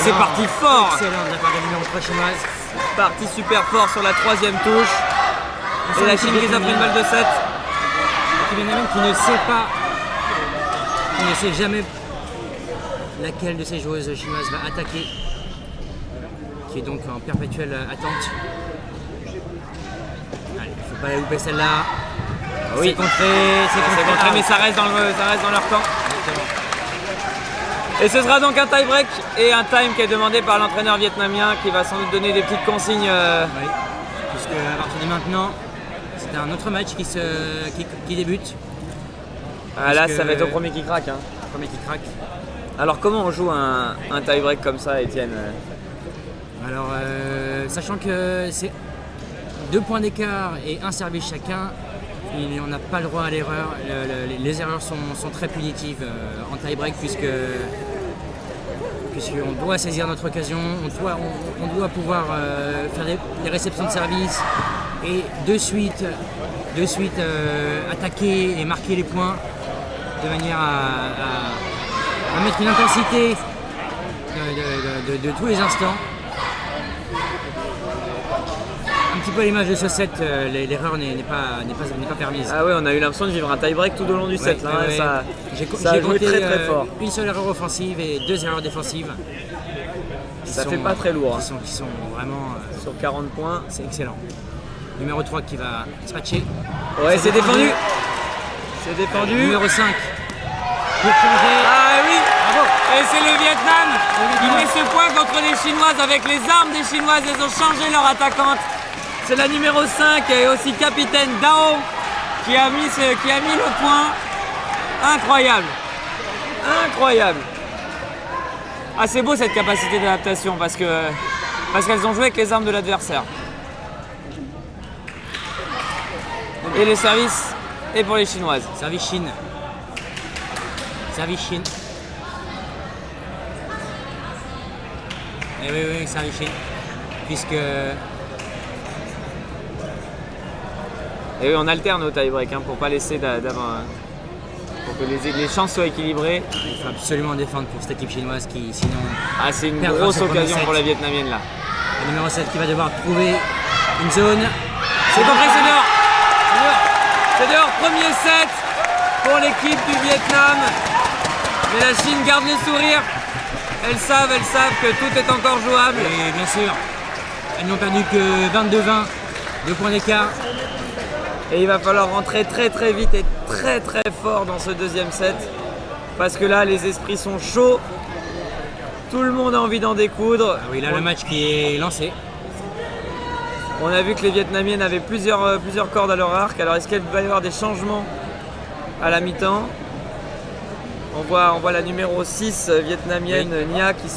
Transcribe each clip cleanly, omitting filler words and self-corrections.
c'est parti fort. Excellent de la part de numéro 3 chinoise. Parti super fort sur la troisième touche. Et la Chine qui offre une balle de 7. L'équipe vietnamienne qui ne sait pas, qui ne sait jamais laquelle de ces joueuses chinoises va attaquer, qui est donc en perpétuelle attente. Allez, il ne faut pas la louper celle-là. Oui. C'est contré, mais ça reste dans leur camp. Exactement. Et ce sera donc un tie-break et un time qui est demandé par l'entraîneur vietnamien qui va sans doute donner des petites consignes. Oui, puisque à partir de maintenant, c'est un autre match qui débute. Ah, là, ça va être au premier qui craque. Hein. Premier qui craque. Alors comment on joue un tie-break comme ça, Étienne? Alors, sachant que c'est 2 points d'écart et un service chacun, on n'a pas le droit à l'erreur. Les erreurs sont très punitives en tie-break puisqu'on doit saisir notre occasion, on doit pouvoir faire des réceptions de service et de suite attaquer et marquer les points de manière à mettre une intensité de tous les instants. Un petit peu à l'image de ce set, l'erreur n'est pas permise. Ah ouais, on a eu l'impression de vivre un tie-break tout au long du set. Là, ouais. Ça a joué très très fort. Une seule erreur offensive et 2 erreurs défensives. Ça fait pas très lourd. Qui sont vraiment... sur 40 points. C'est excellent. Numéro 3 qui va dispatcher. Ouais, c'est défendu. C'est défendu. Numéro 5 pour changer. Ah oui. Bravo. Et c'est le Vietnam qui met ce point contre les Chinoises avec les armes des Chinoises. Elles ont changé leur attaquante. C'est la numéro 5 et aussi capitaine Dao qui a mis le point. Incroyable. Incroyable. Ah, c'est beau cette capacité d'adaptation parce qu'elles ont joué avec les armes de l'adversaire. Et le service est pour les Chinoises. Service Chine. Service Chine. Et oui, service Chine. Puisque... Et oui, on alterne au tie-break pour pas laisser d'avoir... pour que les chances soient équilibrées. Il faut absolument défendre pour cette équipe chinoise qui sinon... Ah, c'est une grosse occasion pour la Vietnamienne là. Le numéro 7 qui va devoir trouver une zone. C'est compris, c'est dehors. C'est dehors, premier set pour l'équipe du Vietnam. Mais la Chine garde le sourire. Elles savent que tout est encore jouable. Et bien sûr, elles n'ont perdu que 22-20, 2 points d'écart. Et il va falloir rentrer très très vite et très très fort dans ce deuxième set. Parce que là, les esprits sont chauds. Tout le monde a envie d'en découdre. Ah oui, là, le match qui est lancé. On a vu que les Vietnamiennes avaient plusieurs cordes à leur arc. Alors est-ce qu'il va y avoir des changements à la mi-temps? On voit la numéro 6 vietnamienne, oui. Nia, qui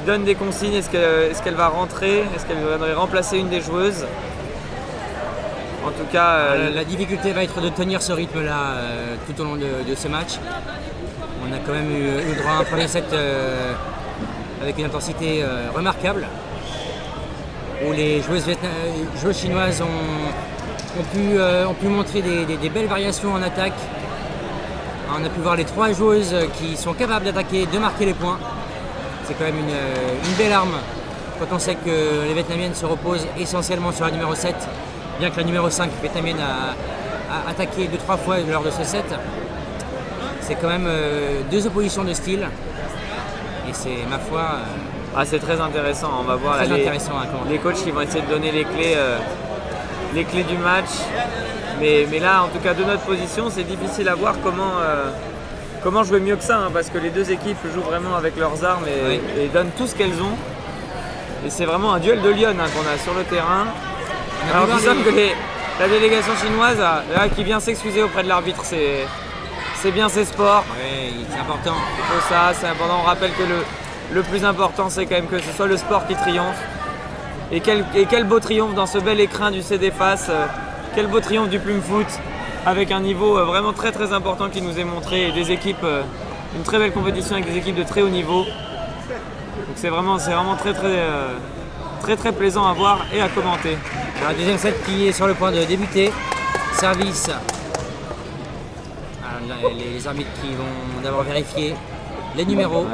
donne des consignes. Est-ce qu'elle va rentrer? Est-ce qu'elle va remplacer une des joueuses? En tout cas... la difficulté va être de tenir ce rythme-là tout au long de ce match. On a quand même eu droit à un premier set avec une intensité remarquable, où les joueuses chinoises ont pu montrer des belles variations en attaque. On a pu voir les 3 joueuses qui sont capables d'attaquer, de marquer les points. C'est quand même une belle arme quand on sait que les Vietnamiennes se reposent essentiellement sur la numéro 7, bien que la numéro 5 vietnamienne a attaqué 2-3 fois lors de ce set. C'est quand même 2 oppositions de style et c'est, ma foi... Ah, c'est très intéressant, on va voir là, les coachs qui vont essayer de donner les clés du match. Mais là, en tout cas, de notre position, c'est difficile à voir comment jouer mieux que ça, parce que les 2 équipes jouent vraiment avec leurs armes et donnent tout ce qu'elles ont. Et c'est vraiment un duel de lionnes qu'on a sur le terrain. Alors, nous sommes que la délégation chinoise qui vient s'excuser auprès de l'arbitre, c'est bien, c'est sport. Oui, c'est important. Il faut ça, c'est important. On rappelle que le plus important, c'est quand même que ce soit le sport qui triomphe. Et quel beau triomphe dans ce bel écrin du CDFAS. Quel beau triomphe du Plume Foot, avec un niveau vraiment très très important qui nous est montré et des équipes, une très belle compétition avec des équipes de très haut niveau. Donc c'est vraiment très plaisant à voir et à commenter. Un deuxième set qui est sur le point de débuter. Service. Alors, les arbitres qui vont d'abord vérifier les numéros,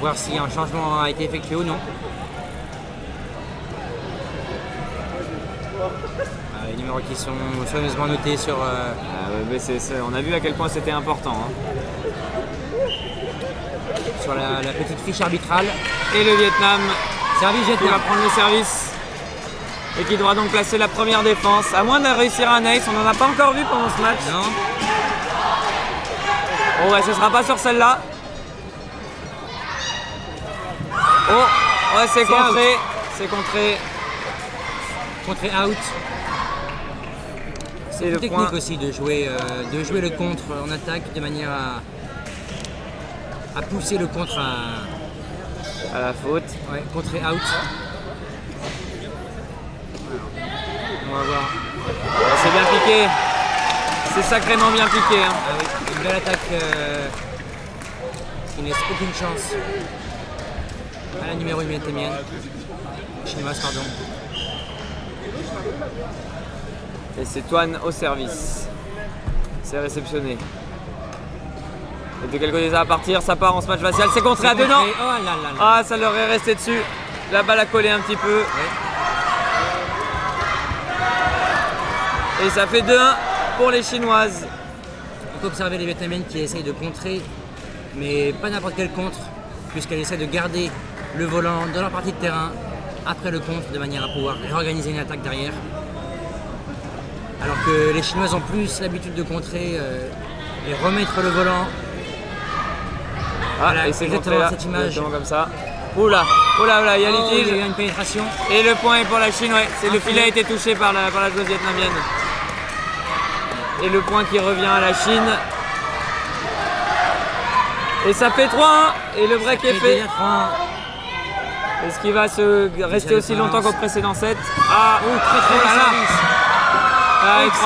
voir si un changement a été effectué ou non. Les numéros qui sont soigneusement notés sur... mais on a vu à quel point c'était important. Sur la petite fiche arbitrale. Et le Vietnam qui va prendre le service et qui devra donc placer la première défense. À moins de réussir un ace, on n'en a pas encore vu pendant ce match. Non. Oh ouais, ce sera pas sur celle-là. Oh, ouais, c'est contré. C'est contré. Contré out. C'est technique aussi de jouer le contre en attaque de manière à pousser le contre à la faute. Ouais, contré out. On va voir. C'est bien piqué. C'est sacrément bien piqué. Hein. Ah oui, une belle attaque qui ne laisse aucune chance à la numéro 1 vietnamienne. Chinoise, pardon. Et c'est Toine au service. C'est réceptionné. Et de quel côté ça va partir? Ça part en ce match facial. C'est contré à 2 non. Oh là là là. Ah, ça leur est resté dessus. La balle a collé un petit peu. Ouais. Et ça fait 2-1 pour les Chinoises. On peut observer les Vietnamiennes qui essayent de contrer, mais pas n'importe quel contre, puisqu'elles essaient de garder le volant dans leur partie de terrain après le contre de manière à pouvoir réorganiser une attaque derrière. Alors que les Chinoises ont plus l'habitude de contrer et remettre le volant. Voilà, et c'est exactement cette image. Comme ça. Oula, oula, il y a litige. Il y a une pénétration. Et le point est pour la Chine, ouais. Le filet a été touché par la joueuse vietnamienne. Et le point qui revient à la Chine. Et ça fait 3-1. Et le break est fait. Est-ce qu'il va se rester aussi longtemps qu'au précédent set? Ah, très très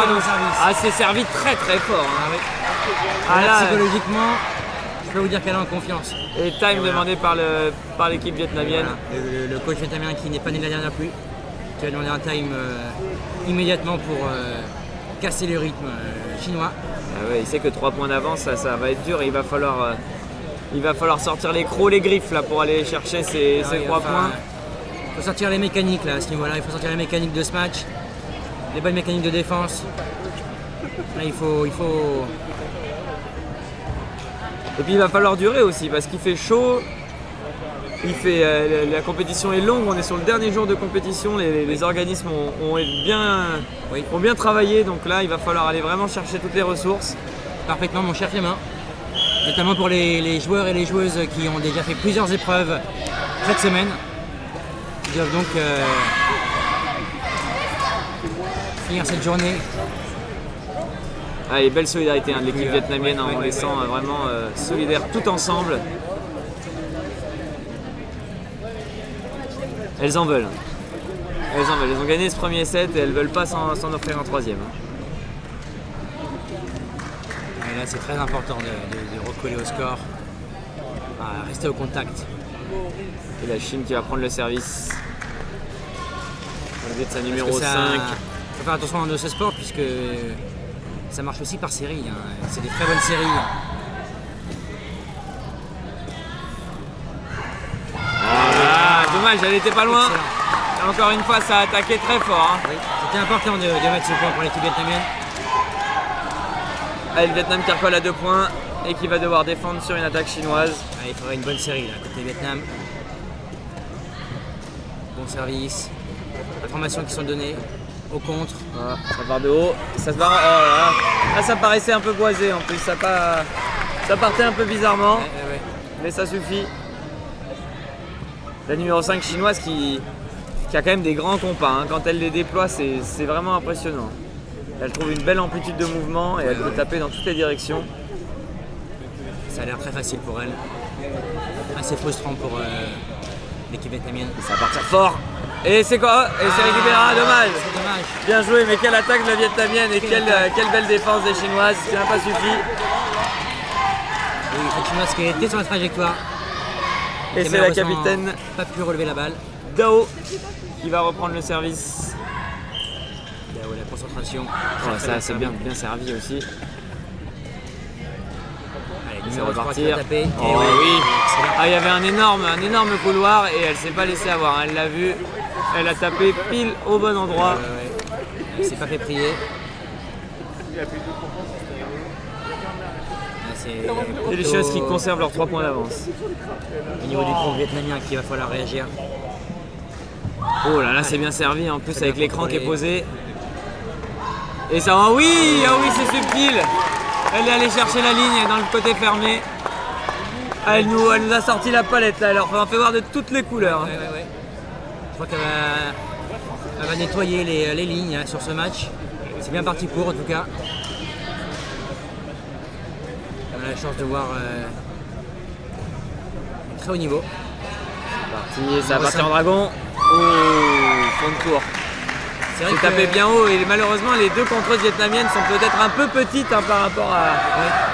bon service. Ah, c'est servi très très fort. Hein. Ah, là, psychologiquement, je peux vous dire qu'elle est en confiance. Et time demandé par l'équipe vietnamienne. Voilà. Le coach vietnamien qui n'est pas né de la dernière pluie, qui a demandé un time immédiatement pour casser le rythme chinois. Ah ouais, il sait que 3 points d'avance, ça va être dur. Il va falloir sortir les crocs, les griffes là, pour aller chercher ces 3 points. Il faut sortir les mécaniques là, à ce niveau-là. Il faut sortir les mécaniques de ce match. Les bonnes mécaniques de défense. Là, il faut... Et puis il va falloir durer aussi parce qu'il fait chaud. La compétition est longue, on est sur le dernier jour de compétition. Les organismes ont bien travaillé. Donc là, il va falloir aller vraiment chercher toutes les ressources. Parfaitement, mon cher Clément. Notamment pour les joueurs et les joueuses qui ont déjà fait plusieurs épreuves cette semaine. Ils doivent donc... finir cette journée. Ah, et belle solidarité de l'équipe vietnamienne, on les sent vraiment solidaires tout ensemble. Elles en veulent. Elles ont gagné ce premier set et elles ne veulent pas s'en offrir un troisième. Et là c'est très important de recoller au score, rester au contact. Et la Chine qui va prendre le service. Au lieu de sa numéro 5. Il faut faire attention dans ce sport puisque ça marche aussi par série. Hein. C'est des très bonnes séries. Ah, dommage, elle était pas loin. Et encore une fois, ça a attaqué très fort. Hein. Oui, c'était important de mettre ce point pour l'équipe vietnamienne. Ah, le Vietnam qui recolle à 2 points et qui va devoir défendre sur une attaque chinoise. Ah, il faudrait une bonne série là, côté Vietnam. Bon service. Informations qui sont données. Au contre. Voilà, ça part de haut. Ça se barre. Oh là là. Là, ça paraissait un peu boisé en plus. Ça partait un peu bizarrement. Ouais. Mais ça suffit. La numéro 5 chinoise qui a quand même des grands compas. Hein. Quand elle les déploie, c'est vraiment impressionnant. Elle trouve une belle amplitude de mouvement et elle peut taper dans toutes les directions. Ça a l'air très facile pour elle. Assez frustrant pour l'équipe vietnamienne. Ça va partir fort. Et c'est quoi? Et c'est récupéré, dommage. C'est dommage. Bien joué, mais quelle attaque de la vietnamienne et quelle belle défense des Chinoises, qui n'a pas suffi. Oui, cette Chinoise qui était sur la trajectoire. Et c'est la capitaine. Pas pu relever la balle. Dao qui va reprendre le service. Dao, la concentration. Oh, ça c'est bien servi aussi. Allez, ça va 3 partir. taper. Oh oui. Ah, il y avait un énorme couloir et elle s'est pas laissée avoir. Elle l'a vu. Elle a tapé pile au bon endroit. Elle s'est pas fait prier. C'est les choses qui conservent leurs 3 points d'avance. Au niveau du compte vietnamien qu'il va falloir réagir. Oh là là, c'est bien servi en plus avec l'écran qui est posé. Et ça, oh oui, c'est subtil. Elle est allée chercher la ligne dans le côté fermé. Ah, elle nous a sorti la palette là, elle leur fait voir de toutes les couleurs. Ouais. Je crois qu'elle va nettoyer les lignes sur ce match. C'est bien parti pour en tout cas. On a la chance de voir très haut niveau. C'est parti, ça va partir en dragon. Oh, fond de cours. C'est tapé bien haut et malheureusement les deux contreuses vietnamiennes sont peut-être un peu petites par rapport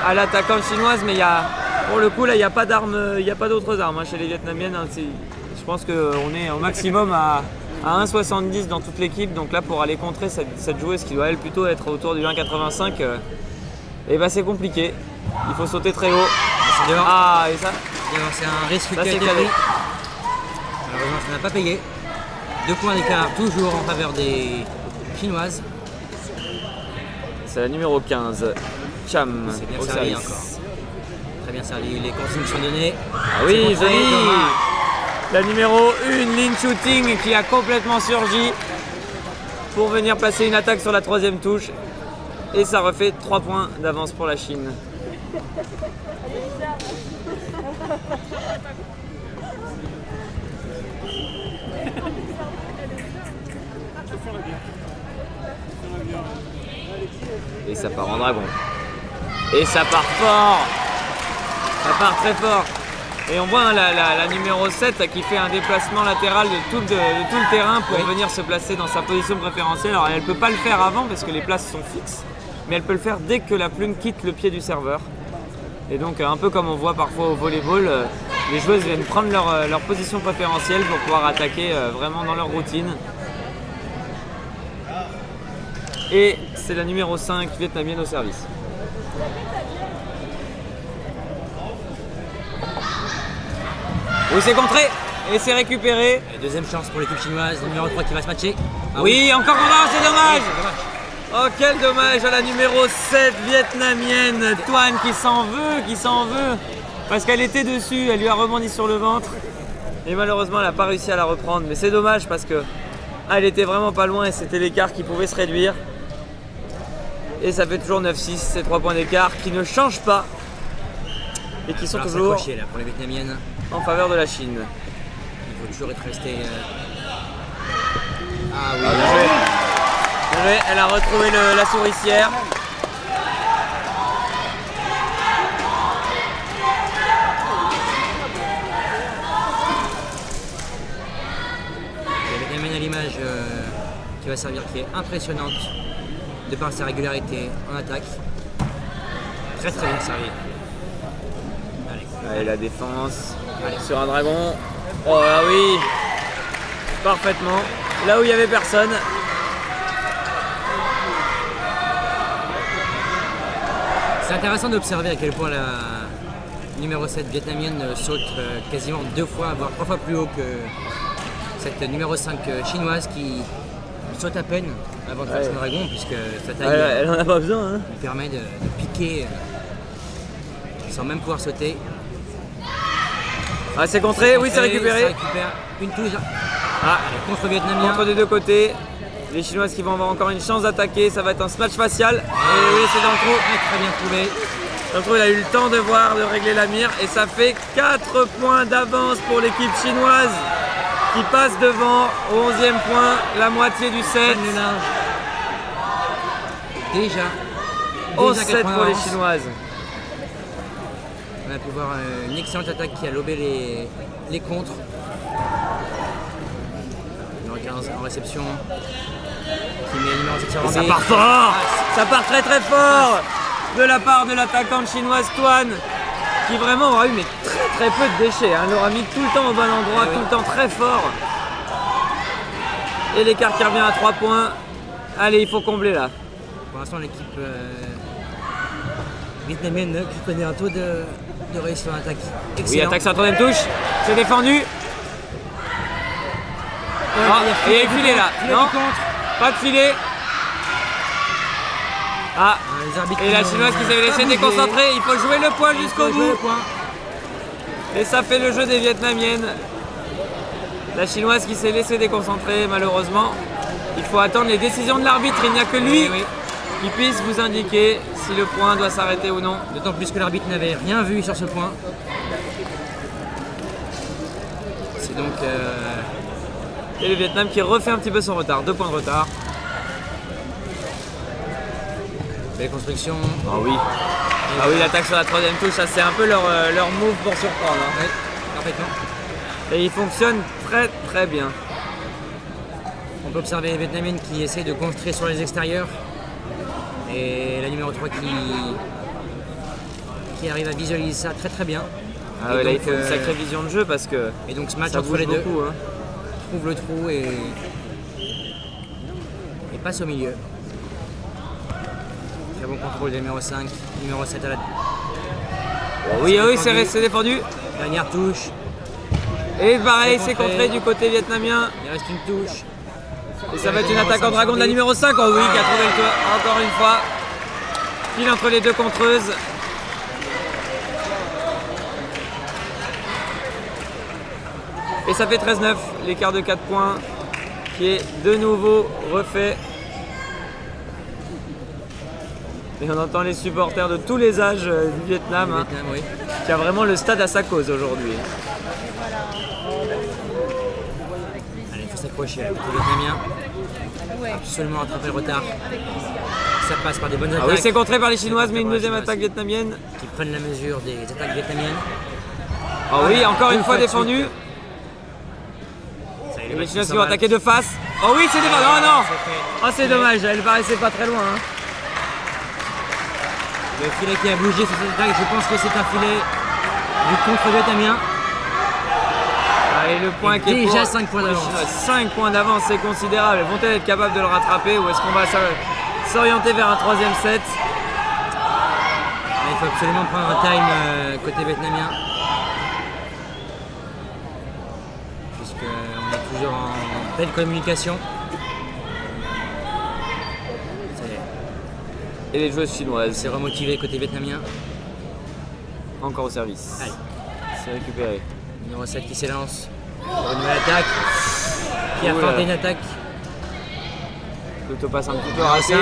à l'attaquante chinoise, mais pour le coup là il n'y a pas d'armes, il n'y a pas d'autres armes chez les vietnamiennes. Je pense qu'on est au maximum à 1,70 dans toute l'équipe, donc là pour aller contrer cette joueuse qui doit elle plutôt être autour du 1,85, et bah c'est compliqué. Il faut sauter très haut. Ah, et ça c'est un risque qui a été pris. Malheureusement ça n'a pas payé. 2 points d'écart toujours en faveur des Chinoises. C'est la numéro 15, Cham. C'est bien servi encore. Très bien servi, les consignes sont données. Ah oui, joli. La numéro 1, Lin Shooting, qui a complètement surgi pour venir placer une attaque sur la 3e touche. Et ça refait 3 points d'avance pour la Chine. Et ça part en dragon. Et ça part fort. Ça part très fort. Et on voit la numéro 7 qui fait un déplacement latéral de tout le terrain pour venir se placer dans sa position préférentielle. Alors elle ne peut pas le faire avant parce que les places sont fixes, mais elle peut le faire dès que la plume quitte le pied du serveur. Et donc un peu comme on voit parfois au volleyball, les joueuses viennent prendre leur position préférentielle pour pouvoir attaquer vraiment dans leur routine. Et c'est la numéro 5 vietnamienne au service. Oui, c'est contré et c'est récupéré. Et deuxième chance pour l'équipe chinoise, numéro 3 qui va se matcher. Ah oui, encore contre, c'est dommage. Oh, quel dommage à la numéro 7 vietnamienne, Toan qui s'en veut. Parce qu'elle était dessus, elle lui a rebondi sur le ventre. Et malheureusement, elle n'a pas réussi à la reprendre. Mais c'est dommage parce que elle était vraiment pas loin et c'était l'écart qui pouvait se réduire. Et ça fait toujours 9-6, ces 3 points d'écart qui ne changent pas. Et qui sont toujours là, pour les vietnamiennes. En faveur de la Chine. Il faut toujours être resté... Ah oui, bien joué. Elle a retrouvé la souricière. La vietnamienne à l'image qui va servir, qui est impressionnante de par sa régularité en attaque. Très très bien servi. Allez, la défense. Allez, sur un dragon. Oh ah oui. Parfaitement. Là où il n'y avait personne. C'est intéressant d'observer à quel point la numéro 7 vietnamienne saute quasiment 2 fois, voire 3 fois plus haut que cette numéro 5 chinoise qui saute à peine avant de faire son dragon, puisque sa taille elle en a pas besoin, lui permet de piquer sans même pouvoir sauter. Ah, c'est contré, oui, c'est récupéré. Ça récupère une touche. Ah, contre vietnamien. Contre des deux côtés. Les Chinoises qui vont avoir encore une chance d'attaquer. Ça va être un smash facial. Et oui, c'est dans le trou. Très bien trouvé. Dans le trou, il a eu le temps de voir, de régler la mire. Et ça fait 4 points d'avance pour l'équipe chinoise qui passe devant au 11e point, la moitié du set. Déjà 11-7 pour les Chinoises. On a pu voir une excellente attaque qui a lobé les contres. Numéro 15 en réception. Qui met le numéro 7 sur ça part fort. Ça part très très fort de la part de l'attaquante chinoise Toan, qui vraiment aura eu mais très peu de déchets. Elle l'aura mis tout le temps au bon endroit, tout le temps très fort. Et l'écart qui revient à 3 points. Allez, il faut combler là. Pour l'instant, l'équipe vietnamienne qui connaît un taux de de réussir l'attaque. Oui, attaque sur la troisième touche. C'est défendu. Il y a un filet là. Non, pas de filet. Ah, et la chinoise qui s'avait laissé déconcentrer. Il faut jouer le point jusqu'au bout. Et ça fait le jeu des vietnamiennes. La chinoise qui s'est laissée déconcentrer malheureusement. Il faut attendre les décisions de l'arbitre. Il n'y a que lui qui puisse vous indiquer si le point doit s'arrêter ou non. D'autant plus que l'arbitre n'avait rien vu sur ce point. C'est donc... Et le Vietnam qui refait un petit peu son retard. 2 points de retard. Belle construction. Ah oui. Ah oui, l'attaque sur la troisième touche, ça c'est un peu leur move pour surprendre. Hein. Oui, parfaitement. Et il fonctionne très très bien. On peut observer les Vietnamiennes qui essaient de construire sur les extérieurs. Et la numéro 3 qui arrive à visualiser ça très très bien. Ah ouais, là il faut une sacrée vision de jeu parce que et donc ce match ça entre bouge les deux beaucoup, hein. Trouve le trou et passe au milieu. Très bon contrôle de numéro 5, numéro 7 à la... Oui, c'est défendu. Dernière touche. Et pareil, c'est contré du côté vietnamien. Il reste une touche. Et ça va être une attaque en dragon de la numéro 5. Oh oui, qui a trouvé le toit encore une fois. Pile entre les deux contreuses. Et ça fait 13-9, l'écart de 4 points qui est de nouveau refait. Et on entend les supporters de tous les âges du Vietnam, hein, oui. Qui a vraiment le stade à sa cause aujourd'hui. Allez, il faut s'accrocher là, côté vietnamien. Absolument rattraper le retard. Ça passe par des bonnes attaques. Ah oui, c'est contré par les Chinoises, mais une deuxième attaque vietnamienne. Qui prennent la mesure des attaques vietnamiennes. Ah oui, encore une fois défendu. Et les Chinoises qui vont attaquer de face. Oh oui, c'est défendu. Oh non. Oh, c'est dommage, elle paraissait pas très loin. Hein. Le filet qui a bougé sur cette attaque, je pense que c'est un filet du contre-vietnamien. Et le point qui est déjà 5 points d'avance. 5 points d'avance, c'est considérable. Vont-elles être capables de le rattraper ou est-ce qu'on va s'orienter vers un troisième set? Il faut absolument prendre un time côté vietnamien. Puisqu'on est toujours en pleine communication. Et les joueuses chinoises. C'est remotivé côté vietnamien. Encore au service. Allez. C'est récupéré. Numéro 7 qui s'élance pour une nouvelle attaque. Qui a tenté une attaque. L'autopasse un petit peu raté.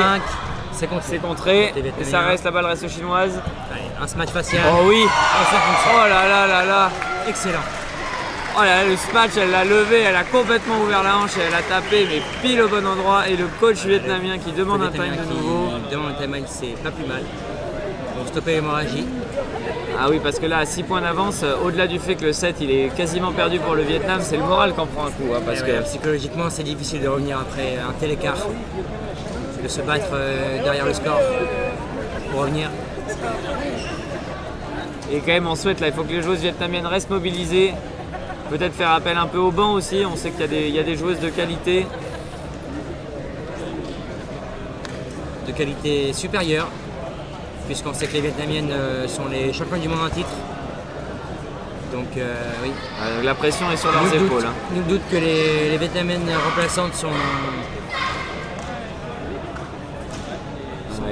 C'est contré. Et ça reste, la balle reste aux chinoises. Allez, un smash facial. Oh oui. Oh là là là là. Excellent. Oh là là, le smash, elle l'a levé, elle a complètement ouvert la hanche et elle a tapé, mais pile au bon endroit. Et le coach vietnamien qui demande un time de nouveau. Il demande un time, c'est pas plus mal. Pour stopper l'hémorragie. Ah oui, parce que là, à 6 points d'avance, au-delà du fait que le set il est quasiment perdu pour le Vietnam, c'est le moral qui en prend un coup. Hein, parce que psychologiquement, c'est difficile de revenir après un tel écart. De se battre derrière le score pour revenir. Et quand même, on souhaite, là, il faut que les joueuses vietnamiennes restent mobilisées. Peut-être faire appel un peu au banc aussi. On sait qu'il y a des joueuses de qualité. De qualité supérieure. Puisqu'on sait que les Vietnamiennes sont les champions du monde en titre. Donc oui. La pression est sur leurs épaules. Nul doute que les Vietnamiennes remplaçantes sont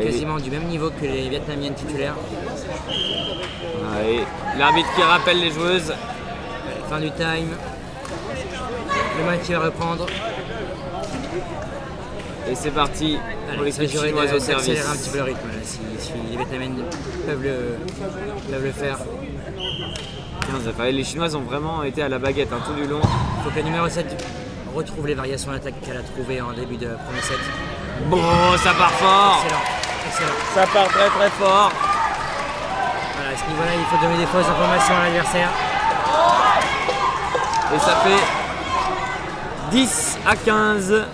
quasiment du même niveau que les Vietnamiennes titulaires. L'arbitre qui rappelle les joueuses. Fin du time. Le match qui va reprendre. Et c'est parti pour les Chinoises au service. Accélérer un petit peu le rythme là, si les Vietnamiennes peuvent le faire. Les Chinoises ont vraiment été à la baguette tout du long. Il faut que la numéro 7 retrouve les variations d'attaque qu'elle a trouvées en début de premier set. Bon, ça part fort. Excellent. Ça part très très fort. Voilà, à ce niveau-là, il faut donner des fausses informations à l'adversaire. Et ça fait 10-15.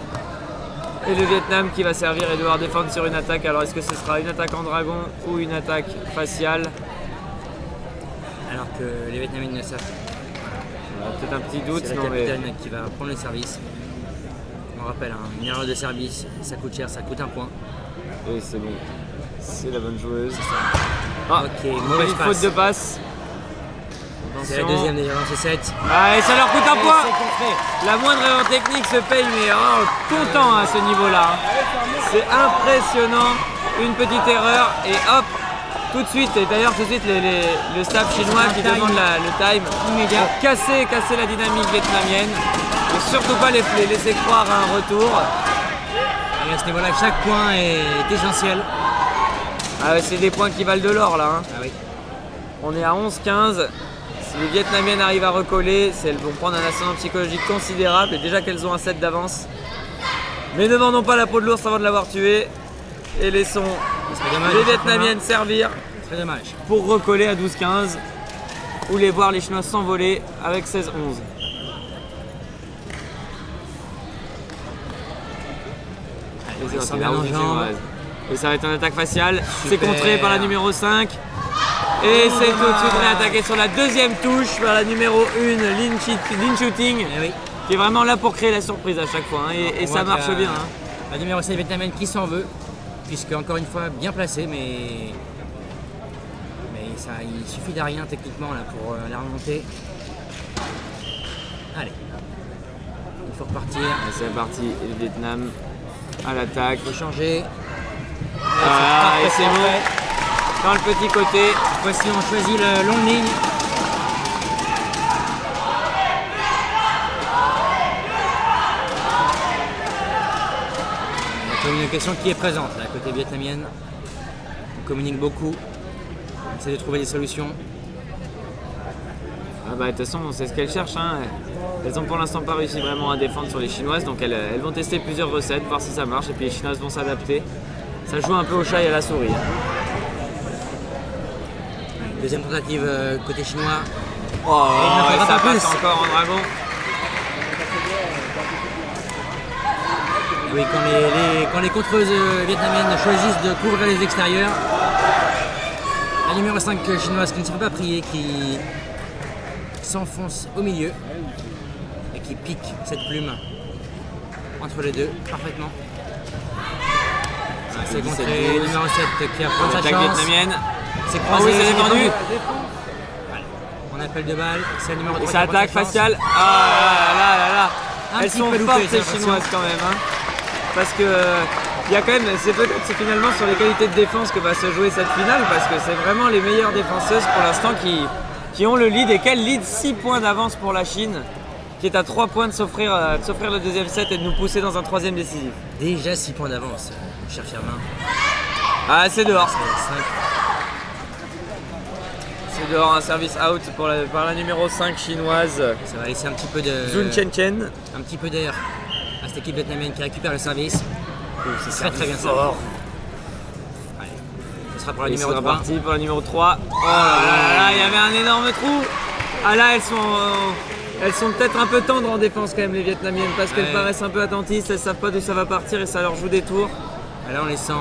Et le Vietnam qui va servir et devoir défendre sur une attaque. Alors est-ce que ce sera une attaque en dragon ou une attaque faciale? Alors que les Vietnamiennes ne savent pas. Peut-être un petit doute. C'est la capitaine qui va prendre le service. On rappelle, une erreur de service, ça coûte cher, ça coûte un point. Et c'est bon. C'est la bonne joueuse. Ah, ok, mauvaise faute de passe. C'est la deuxième déjà dans ce set. Ah, et ça leur coûte un point. La moindre erreur technique se paye, mais content à ce niveau-là. C'est impressionnant. Une petite erreur et hop, tout de suite. Et d'ailleurs tout de suite le staff chinois qui demande le time immédiat pour casser la dynamique vietnamienne. Et surtout pas les laisser croire à un retour. Et à ce niveau-là, chaque point est essentiel. Ah ouais, c'est des points qui valent de l'or là. Hein. Ah oui. On est à 11-15. Si les Vietnamiennes arrivent à recoller, elles vont prendre un ascendant psychologique considérable. Et déjà qu'elles ont un set d'avance. Mais ne vendons pas la peau de l'ours avant de l'avoir tué. Et laissons les Vietnamiennes servir pour recoller à 12-15 ou les voir les Chinois s'envoler avec 16-11. Et ça va être une attaque faciale. C'est contré par la numéro 5. Et c'est tout de suite réattaqué sur la deuxième touche par la numéro 1, Lin Shooting, qui est vraiment là pour créer la surprise à chaque fois. Hein, et ça marche bien. Hein. La numéro 7 vietnamienne qui s'en veut, puisque encore une fois bien placé, mais ça, il suffit de rien techniquement là, pour la remonter. Allez, il faut repartir. C'est parti, le Vietnam à l'attaque. Il faut changer. Et c'est bon. Dans le petit côté. Voici, on choisit le long ligne. La communication qui est présente, la côté vietnamienne. On communique beaucoup. On essaie de trouver des solutions. Ah bah de toute façon, c'est ce qu'elles cherchent. Hein. Elles n'ont pour l'instant pas réussi vraiment à défendre sur les Chinoises, donc elles vont tester plusieurs recettes, voir si ça marche, et puis les Chinoises vont s'adapter. Ça joue un peu au chat et à la souris. Deuxième tentative côté chinois. Oh, et ça passe encore en dragon. Oui, quand les contreuses vietnamiennes choisissent de couvrir les extérieurs, la numéro 5 chinoise qui ne se fait pas prier, qui s'enfonce au milieu et qui pique cette plume entre les deux parfaitement. C'est contré, numéro 7 qui a pris sa chance. Vietnamienne. C'est croisé, c'est défendu. On appelle de balle, c'est le numéro 3. Et ça attaque faciale. Ah là. Elles sont fortes ces Chinoises quand même. Hein. Parce que il y a quand même, c'est finalement sur les qualités de défense que va se jouer cette finale, parce que c'est vraiment les meilleures défenseuses pour l'instant qui ont le lead, et quel lead, 6 points d'avance pour la Chine, qui est à 3 points de s'offrir le deuxième set et de nous pousser dans un troisième décisif. Déjà 6 points d'avance, cher Firmin. Ah, c'est dehors. C'est dehors, un service out par la numéro 5 chinoise. Ça va laisser un petit peu de... Zun Chen Chen. Un petit peu d'air à cette équipe vietnamienne qui récupère le service. C'est très bien fort. Allez, ce sera pour la numéro 3. Parti pour la numéro 3. Oh là, il y avait un énorme trou. Ah là, elles sont peut-être un peu tendres en défense quand même, les Vietnamiennes, parce qu'elles paraissent un peu attentistes, elles savent pas d'où ça va partir et ça leur joue des tours. Là, on les sent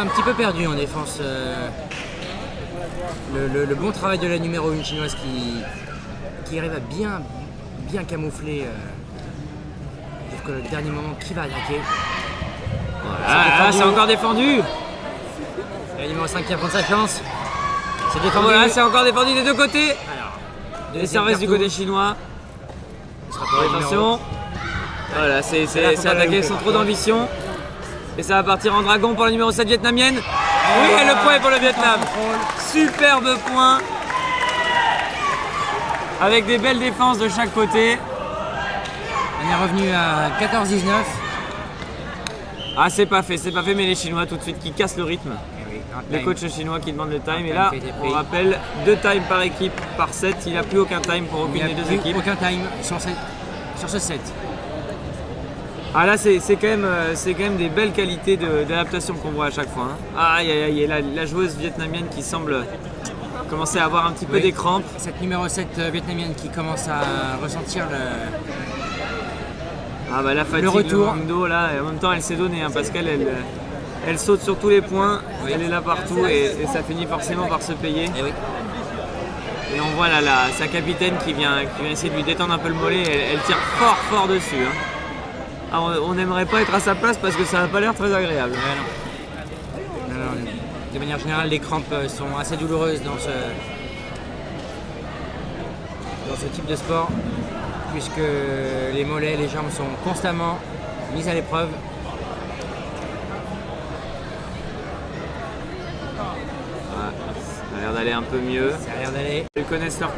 un petit peu perdus en défense. Le bon travail de la numéro 1 chinoise qui arrive à bien camoufler jusqu'au dernier moment qui va attaquer. Voilà, c'est encore défendu. La numéro 5 qui va prendre sa chance. C'est défendu. Voilà, c'est encore défendu des deux côtés. Alors, et ça reste du côté chinois. Attention. Voilà, c'est attaqué sans trop d'ambition. Et ça va partir en dragon pour la numéro 7 vietnamienne. Oui, et le point est pour le Vietnam. Superbe point. Avec des belles défenses de chaque côté. On est revenu à 14-19. Ah, c'est pas fait, mais les Chinois tout de suite qui cassent le rythme. Les coachs chinois qui demandent le time. Et là, on rappelle 2 times par équipe par set. Il n'y a plus aucun time pour aucune des deux équipes. Aucun time sur ce set. Ah là, c'est quand même des belles qualités d'adaptation qu'on voit à chaque fois. Hein. Aïe, la joueuse vietnamienne qui semble commencer à avoir un petit peu des crampes. Cette numéro 7 vietnamienne qui commence à ressentir la fatigue, le retour. Le dos, là, et en même temps elle s'est donnée, hein, parce qu'elle saute sur tous les points, elle est là partout et ça finit forcément par se payer. Et on voit là sa capitaine qui vient essayer de lui détendre un peu le mollet, elle tire fort dessus. Hein. Alors, on n'aimerait pas être à sa place parce que ça n'a pas l'air très agréable. Non. De manière générale, les crampes sont assez douloureuses dans ce type de sport, puisque les mollets et les jambes sont constamment mises à l'épreuve. Ça a l'air d'aller un peu mieux. Ça a l'air d'aller. Ils connaissent leur...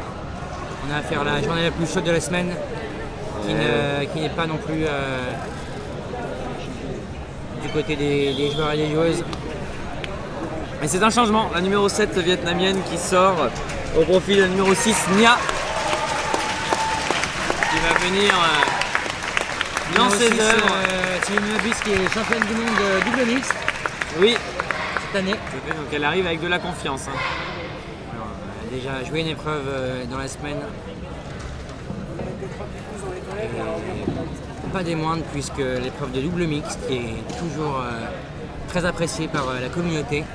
On a à faire la journée la plus chaude de la semaine, qui n'est pas non plus du côté des joueurs et des joueuses. Et c'est un changement, la numéro 7 vietnamienne qui sort au profit de la numéro 6 Nia, qui va venir dans ses œuvres. C'est une bus qui est championne du monde double mixte. Oui, cette année. Donc elle arrive avec de la confiance. Alors, elle a déjà joué une épreuve dans la semaine. Et pas des moindres, puisque l'épreuve de double mixte qui est toujours très appréciée par la communauté.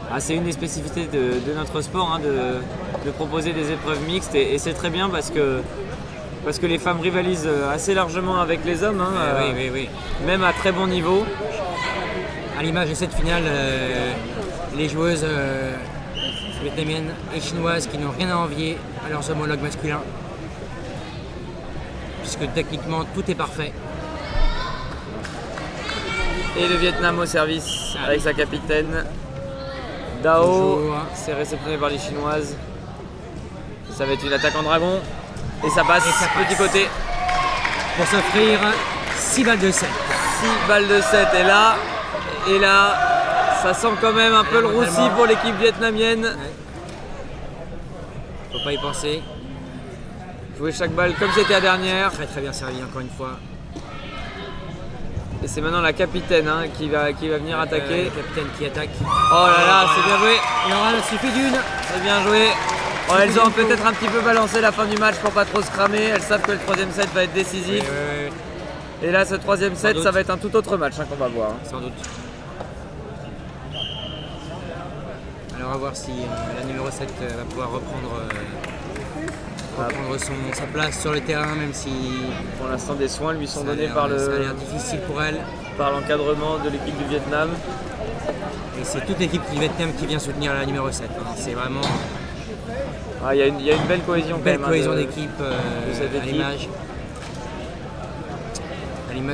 Ah, c'est une des spécificités de notre sport, hein, de proposer des épreuves mixtes et c'est très bien parce que les femmes rivalisent assez largement avec les hommes, hein, oui. Même à très bon niveau. À l'image de cette finale, les joueuses vietnamiennes et chinoises qui n'ont rien à envier à leurs homologues masculins, puisque techniquement tout est parfait. Et le Vietnam au service avec sa capitaine Dao, c'est réceptionné par les Chinoises. Ça va être une attaque en dragon et ça passe petit côté pour s'offrir 6 balles de 7. 6 balles de 7 et là ça sent quand même un peu le roussi pour l'équipe vietnamienne. Ouais. Faut pas y penser. Jouer chaque balle comme c'était la dernière. Très bien servi encore une fois. Et c'est maintenant la capitaine, hein, qui va venir attaquer. La capitaine qui attaque. Oh là là, c'est bien joué. Il en suffit d'une. C'est bien joué. Oh, elles ont peut-être un petit peu balancé la fin du match pour pas trop se cramer. Elles savent que le troisième set va être décisif. Et là, ce troisième set, ça va être un tout autre match, hein, qu'on va voir. Sans doute. Alors, on va voir si la numéro 7 va pouvoir reprendre sa place sur le terrain, même si pour l'instant des soins lui sont donnés ça a l'air difficile pour elle, par l'encadrement de l'équipe du Vietnam. Et c'est toute l'équipe du Vietnam qui vient soutenir la numéro 7. Hein. C'est vraiment il y a une belle cohésion, d'équipe à l'image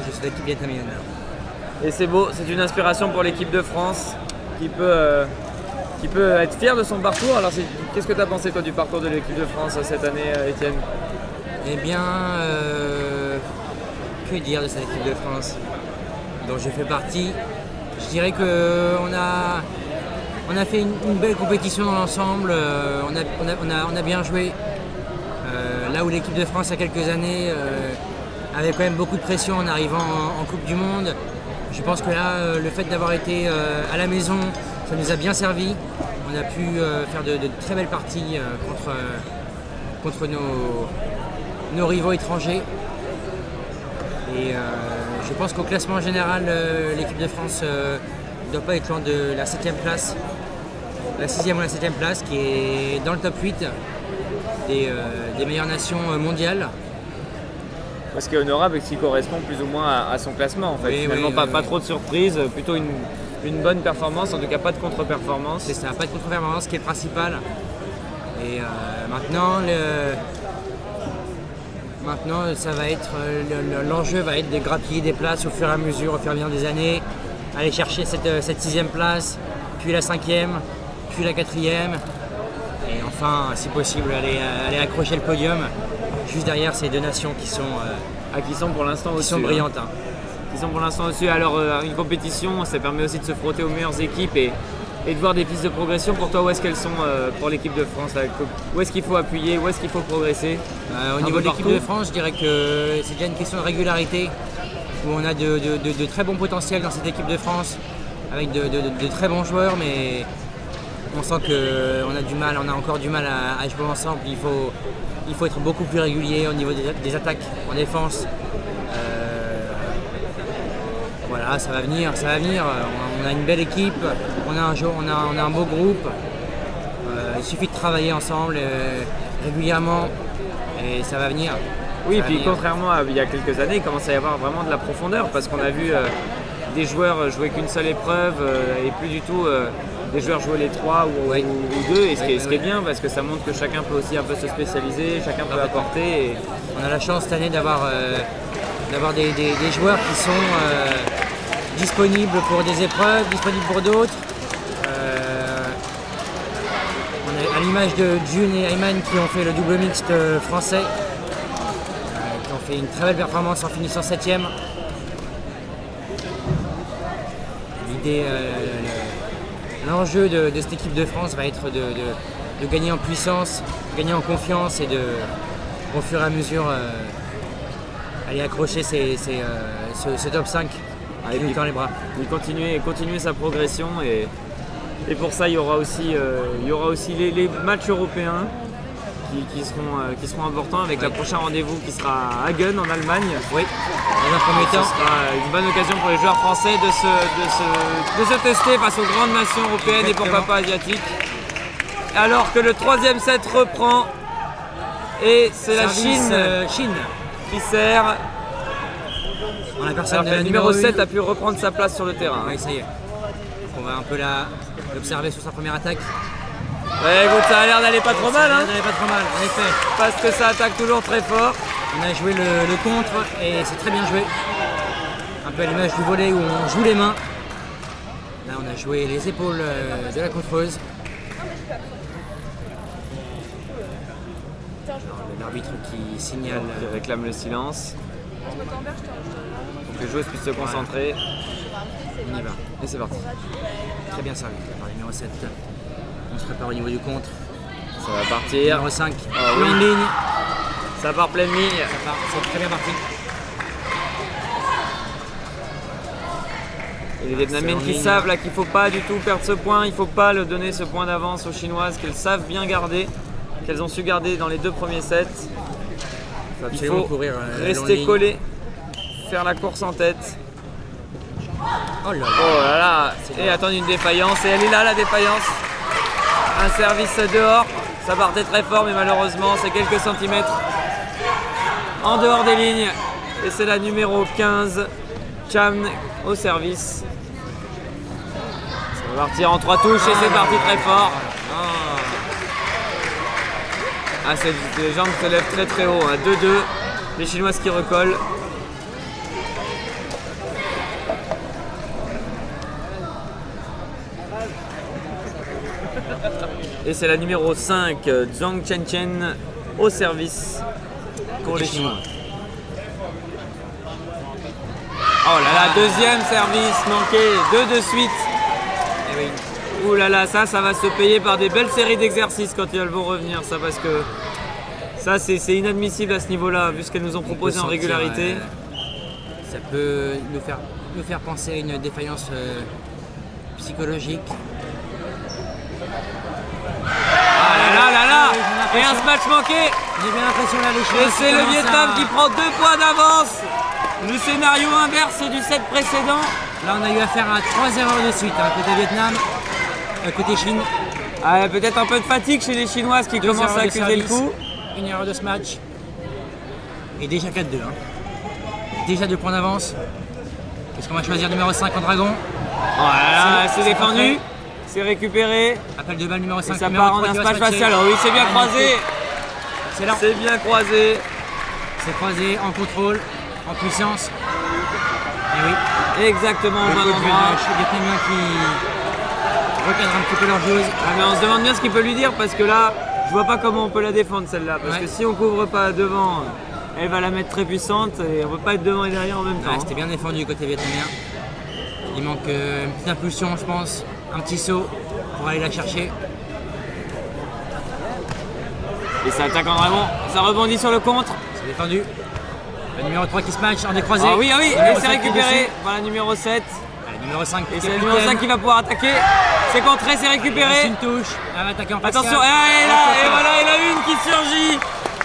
de cette équipe vietnamienne. Et c'est beau, c'est une inspiration pour l'équipe de France qui peut être fier de son parcours. Alors qu'est-ce que tu as pensé toi du parcours de l'équipe de France cette année, Étienne? Eh bien, que dire de cette équipe de France dont je fais partie? Je dirais qu'on a fait une belle compétition dans l'ensemble, on a bien joué. Là où l'équipe de France il y a quelques années avait quand même beaucoup de pression en arrivant en Coupe du Monde, je pense que là, le fait d'avoir été à la maison, ça nous a bien servi. On a pu faire de très belles parties contre nos rivaux étrangers. Et je pense qu'au classement général, l'équipe de France ne doit pas être loin de la 7e place, la 6e ou la 7e place, qui est dans le top 8 des meilleures nations mondiales. Parce qu'il est honorable et qui correspond plus ou moins à son classement en fait. Finalement, pas trop de surprises, plutôt une bonne performance, en tout cas pas de contre-performance. C'est ça, pas de contre-performance qui est le principal. Et maintenant ça va être l'enjeu va être de grappiller des places au fur et à mesure, au fur et à mesure des années, aller chercher cette 6e place, puis la 5e, puis la 4e, et enfin, si possible, aller accrocher le podium juste derrière ces deux nations qui sont pour l'instant au-dessus. Qui sont brillantes. Hein. Qui sont pour l'instant au-dessus. Alors, une compétition, ça permet aussi de se frotter aux meilleures équipes et de voir des pistes de progression. Pour toi, où est-ce qu'elles sont pour l'équipe de France là? Où est-ce qu'il faut appuyer? Où est-ce qu'il faut progresser? Au niveau de l'équipe de France, je dirais que c'est déjà une question de régularité, où on a de très bons potentiels dans cette équipe de France, avec de très bons joueurs, mais on sent qu'on a encore du mal à jouer ensemble. Il faut être beaucoup plus régulier au niveau des attaques en défense. Voilà, ça va venir. On a une belle équipe, on a un beau groupe. Il suffit de travailler ensemble régulièrement et ça va venir. Oui, et puis contrairement à il y a quelques années, il commence à y avoir vraiment de la profondeur parce qu'on a vu des joueurs jouer qu'une seule épreuve et plus du tout des joueurs jouer les 3 ou 2, et ce qui est bien parce que ça montre que chacun peut aussi un peu se spécialiser, chacun peut apporter. Et... On a la chance cette année d'avoir des joueurs qui sont disponibles pour des épreuves, disponibles pour d'autres. On est à l'image de June et Ayman qui ont fait le double mixte français, qui ont fait une très belle performance en finissant 7e. L'idée, l'enjeu de cette équipe de France va être de gagner en puissance, gagner en confiance et au fur et à mesure aller accrocher ce top 5 qui nous tend les bras. Il continuer sa progression et pour ça il y aura aussi les matchs européens qui seront importants avec le prochain rendez-vous qui sera à Hagen en Allemagne. Oui, dans un premier temps. Ce sera une bonne occasion pour les joueurs français de se tester face aux grandes nations européennes. Exactement. Et pourquoi pas asiatiques. Alors que le 3e set reprend et c'est la Chine qui sert. Alors que le numéro 7 a pu reprendre sa place sur le terrain. Oui, ça y est. On va un peu l'observer sur sa première attaque. Ouais, écoute, ça a l'air d'aller pas trop mal. Ça a l'air d'aller pas trop mal, en effet. Parce que ça attaque toujours très fort. On a joué le contre et c'est très bien joué. Un peu à l'image du volley où on joue les mains. Là, on a joué les épaules de la contreuse. L'arbitre qui signale. Qui réclame le silence. Pour que les joueuses puissent se concentrer. On y va. Et c'est parti. Très bien servi par le numéro 7. On se prépare au niveau du contre. Ça va partir. Numéro 5. Pleine ligne. Ça part pleine ligne. C'est très bien parti. Et les Vietnamiennes qui savent là qu'il ne faut pas du tout perdre ce point, il ne faut pas le donner ce point d'avance aux Chinoises qu'elles savent bien garder, qu'elles ont su garder dans les 2 premiers sets. Il faut rester collé, faire la course en tête. Oh là là. Oh là là. Et attendre une défaillance, et elle est là la défaillance. Un service dehors, ça partait très fort mais malheureusement c'est quelques centimètres en dehors des lignes. Et c'est la numéro 15, Cham au service. Ça va partir en 3 touches et c'est parti très fort. Les jambes se lèvent très très haut, 2-2, les Chinoises qui recollent. Et c'est la numéro 5, Zhang Chen au service pour les Chinois. Oh là là, deuxième service manqué, 2 de suite. Et oui. Ouh là là, ça va se payer par des belles séries d'exercices quand elles vont revenir, ça, parce que ça c'est inadmissible à ce niveau-là, vu ce qu'elles nous ont proposé en régularité. Ça peut nous faire penser à une défaillance psychologique. Ah là là là, et un smash manqué. J'ai bien l'impression là les Chinois. Et c'est le Vietnam qui prend 2 points d'avance. Le scénario inverse du set précédent. Là on a eu affaire à 3 erreurs de suite, côté Vietnam, côté Chine. Ah, peut-être un peu de fatigue chez les Chinoises qui commencent à accuser le coup. Une erreur de ce match. Et déjà 4-2. Déjà 2 points d'avance. Est-ce qu'on va choisir numéro 5 en dragon? Oh là là, c'est défendu. C'est récupéré. Appel de balle numéro 5. Et ça part en un smash facial. Oh oui, c'est bien croisé. C'est bien croisé. C'est croisé en contrôle, en puissance. Et oui. Exactement au bon endroit. Les Vietnamiens qui recadrent un petit peu leur joueuse. Ah, mais on se demande bien ce qu'il peut lui dire parce que là, je vois pas comment on peut la défendre celle-là. Parce que si on couvre pas devant, elle va la mettre très puissante et on peut pas être devant et derrière en même temps. C'était bien défendu côté vietnamien. Il manque une petite impulsion, je pense. Un petit saut pour aller la chercher. Et ça attaque en dragon, ça rebondit sur le contre. C'est défendu. Le numéro 3 qui se match en décroisé. Ah oui, et c'est récupéré. Voilà, numéro 7. Le numéro 5. Et c'est le numéro 5 qui va pouvoir attaquer. C'est contré, c'est récupéré. Une touche. Elle va attaquer en facial. Attention, et voilà, il a une qui surgit.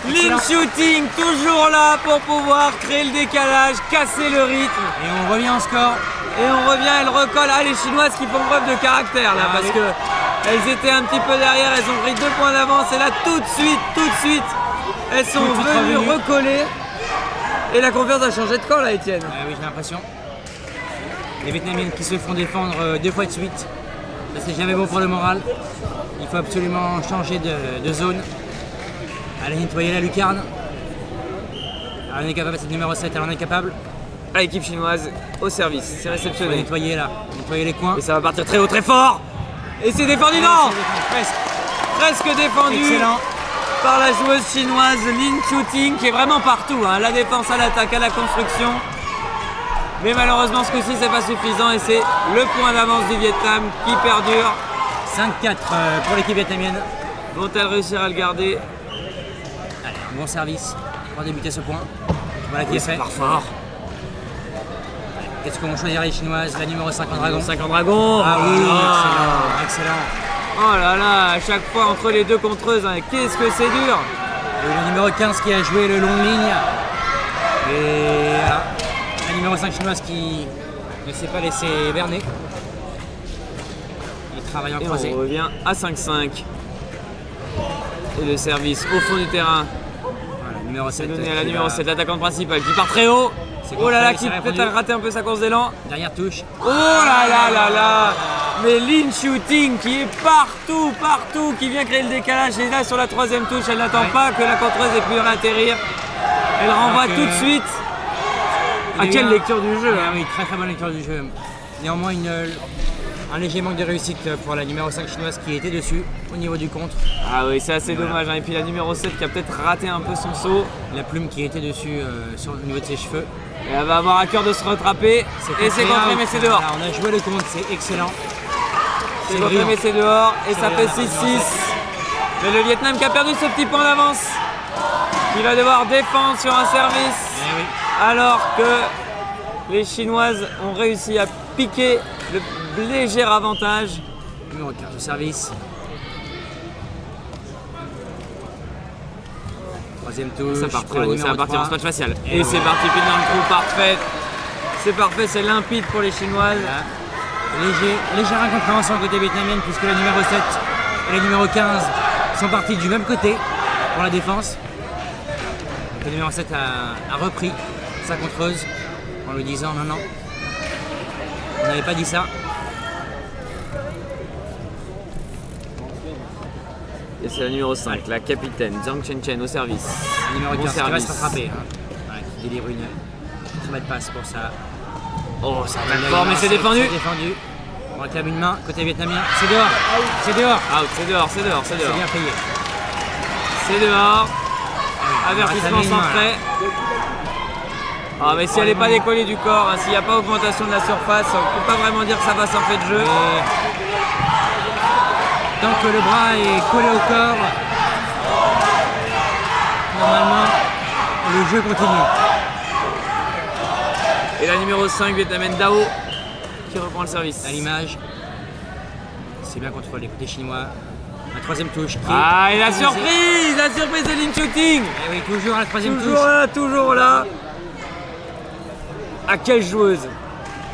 Lean shooting, toujours là pour pouvoir créer le décalage, casser le rythme. Et on revient en score. Et on revient, elle recolle. Ah, les Chinoises qui font preuve de caractère là, parce que elles étaient un petit peu derrière, elles ont pris 2 points d'avance. Et là, tout de suite, elles sont venues recoller. Et la confiance a changé de camp là, Étienne. Oui, j'ai l'impression. Les Vietnamiennes qui se font défendre 2 fois de suite. c'est jamais bon pour le moral. Il faut absolument changer de zone. Aller nettoyer la lucarne. Alors, on est capable, c'est le numéro 7, elle en est capable. Ah, l'équipe chinoise au service, c'est réceptionné. Il faut nettoyer là, nettoyer les coins. Et ça va partir très haut, très fort. Et c'est défendu, non, presque défendu. Excellent. Par la joueuse chinoise Lin Chuting, qui est vraiment partout, hein, à la défense, à l'attaque, à la construction. Mais malheureusement, ce coup-ci, c'est pas suffisant et c'est le point d'avance du Vietnam qui perdure. 5-4 pour l'équipe vietnamienne. Vont-elles réussir à le garder? Allez, un bon service pour débuter ce point. Voilà qui est fait. Par fort. Qu'est-ce qu'on choisir les chinoises? La numéro 5 en dragon. 5 en dragon. Ah oui, excellent, excellent. Oh là là, à chaque fois entre les deux contreuses, hein, qu'est-ce que c'est dur. Et le numéro 15 qui a joué le long ligne. Et la numéro 5 chinoise qui ne s'est pas laissé berner. Il travaille en croisé. On revient à 5-5. Et le service au fond du terrain. Voilà, numéro 7. Donné à la numéro 7, l'attaquante principale qui part très haut. Oh là là, qui peut-être a raté un peu sa course d'élan. Dernière touche. Oh là là là là. Mais Lin Chuting qui est partout, partout, qui vient créer le décalage. Et là sur la troisième touche, elle n'attend pas que la contreuse ait pu atterrir. Elle renvoie tout de suite. Ah, quelle lecture du jeu, hein. Oui, très très bonne lecture du jeu. Néanmoins, un léger manque de réussite pour la numéro 5 chinoise qui était dessus au niveau du contre. Ah oui, c'est assez dommage, hein. Et puis la numéro 7 qui a peut-être raté un peu son saut. La plume qui était dessus au niveau de ses cheveux. Et elle va avoir à cœur de se rattraper. Et c'est contré, mais c'est dehors. Là, on a joué le contre, c'est excellent. C'est contré, mais c'est dehors. Et ça fait 6-6. Mais le Vietnam qui a perdu ce petit point d'avance. Qui va devoir défendre sur un service. Oui. Alors que les Chinoises ont réussi à piquer le léger avantage. Numéro 15 au service. Troisième touche. Ça part très haut, ça va partir en smash facial. Et c'est parti, pile dans le trou, parfait. C'est parfait, c'est limpide pour les Chinoises. Voilà. Légère incompréhension côté vietnamienne puisque la numéro 7 et la numéro 15 sont partis du même côté pour la défense. Donc, le numéro 7 a repris sa contreuse en lui disant non, on n'avait pas dit ça. Et c'est la numéro 5, la capitaine Zhang Chen au service. La numéro 15 qui va se rattraper. Hein. Ouais, qui délivre une très belle passe pour ça. Oh, ça va fort, mais c'est défendu. C'est défendu. On réclame une main côté vietnamien. C'est dehors. C'est dehors. Out, c'est dehors, c'est dehors, c'est dehors. C'est bien payé. C'est dehors. Avertissement sans frais. Ah, mais si elle n'est pas décollée du corps, hein, s'il n'y a pas augmentation de la surface, on ne peut pas vraiment dire que ça va sortir de jeu. Tant que le bras est collé au corps, normalement, le jeu continue. Et la numéro 5, vietnamienne Dao, qui reprend le service. À l'image, c'est bien contrôlé côté chinois. La troisième touche. Ah, et la surprise de Lin Chuting. Et oui, toujours à la troisième touche. Toujours là. Ah, quelle joueuse,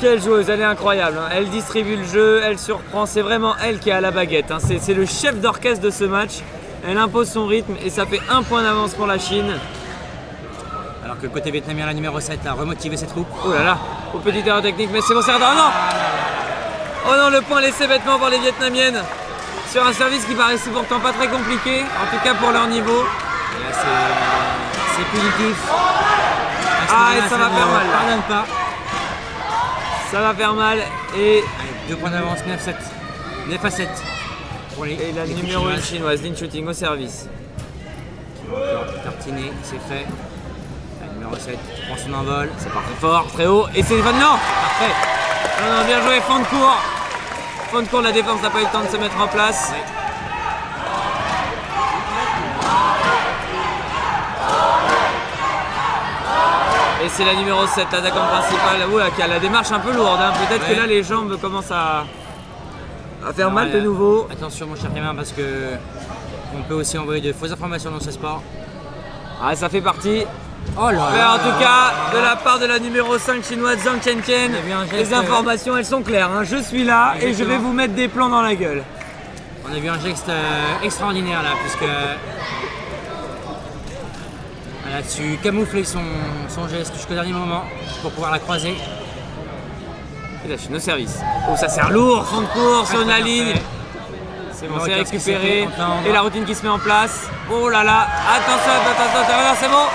elle est incroyable, hein. Elle distribue le jeu, elle surprend, c'est vraiment elle qui est à la baguette, hein. C'est le chef d'orchestre de ce match, elle impose son rythme et ça fait un point d'avance pour la Chine. Alors que côté vietnamien, la numéro 7 a remotivé ses troupes. Oh là là, au petit erreur technique, mais c'est bon, c'est oh non. Oh non, le point laissé bêtement par les Vietnamiennes sur un service qui paraissait pourtant pas très compliqué, en tout cas pour leur niveau. Et là c'est punitif. Ah, et ça va faire mal. Pardonne pas. Ça va faire mal et... Allez, 2 points d'avance, 9 à 7 pour les. Et la numéro 1 chinoise, Lin Chuting au service. Tartiné, c'est fait. La numéro 7 prend son envol. C'est parti fort, très haut, et c'est non. Parfait. Non, bien joué, fond de cours. Fond de cours, la défense n'a pas eu le temps de se mettre en place. Ouais. Et c'est la numéro 7, l'attaquante principale, oula, qui a la démarche un peu lourde, hein. Peut-être que là les jambes commencent à faire mal de nouveau. Attention mon cher Clément, parce que on peut aussi envoyer de fausses informations dans ce sport. Ah, ça fait partie. Oh là mais là, en tout cas, de la part de la numéro 5 chinoise Zhang Chen, les informations elles sont claires, hein. Je suis là. Exactement. Et je vais vous mettre des plans dans la gueule. On a vu un geste extraordinaire là, puisque elle a su camoufler son geste jusqu'au dernier moment pour pouvoir la croiser. Et la Chine au service. Oh, ça sert lourd, fond de course, sur la ligne. C'est bon, c'est récupéré. Et la routine qui se met en place. Oh là là, attention, c'est bon.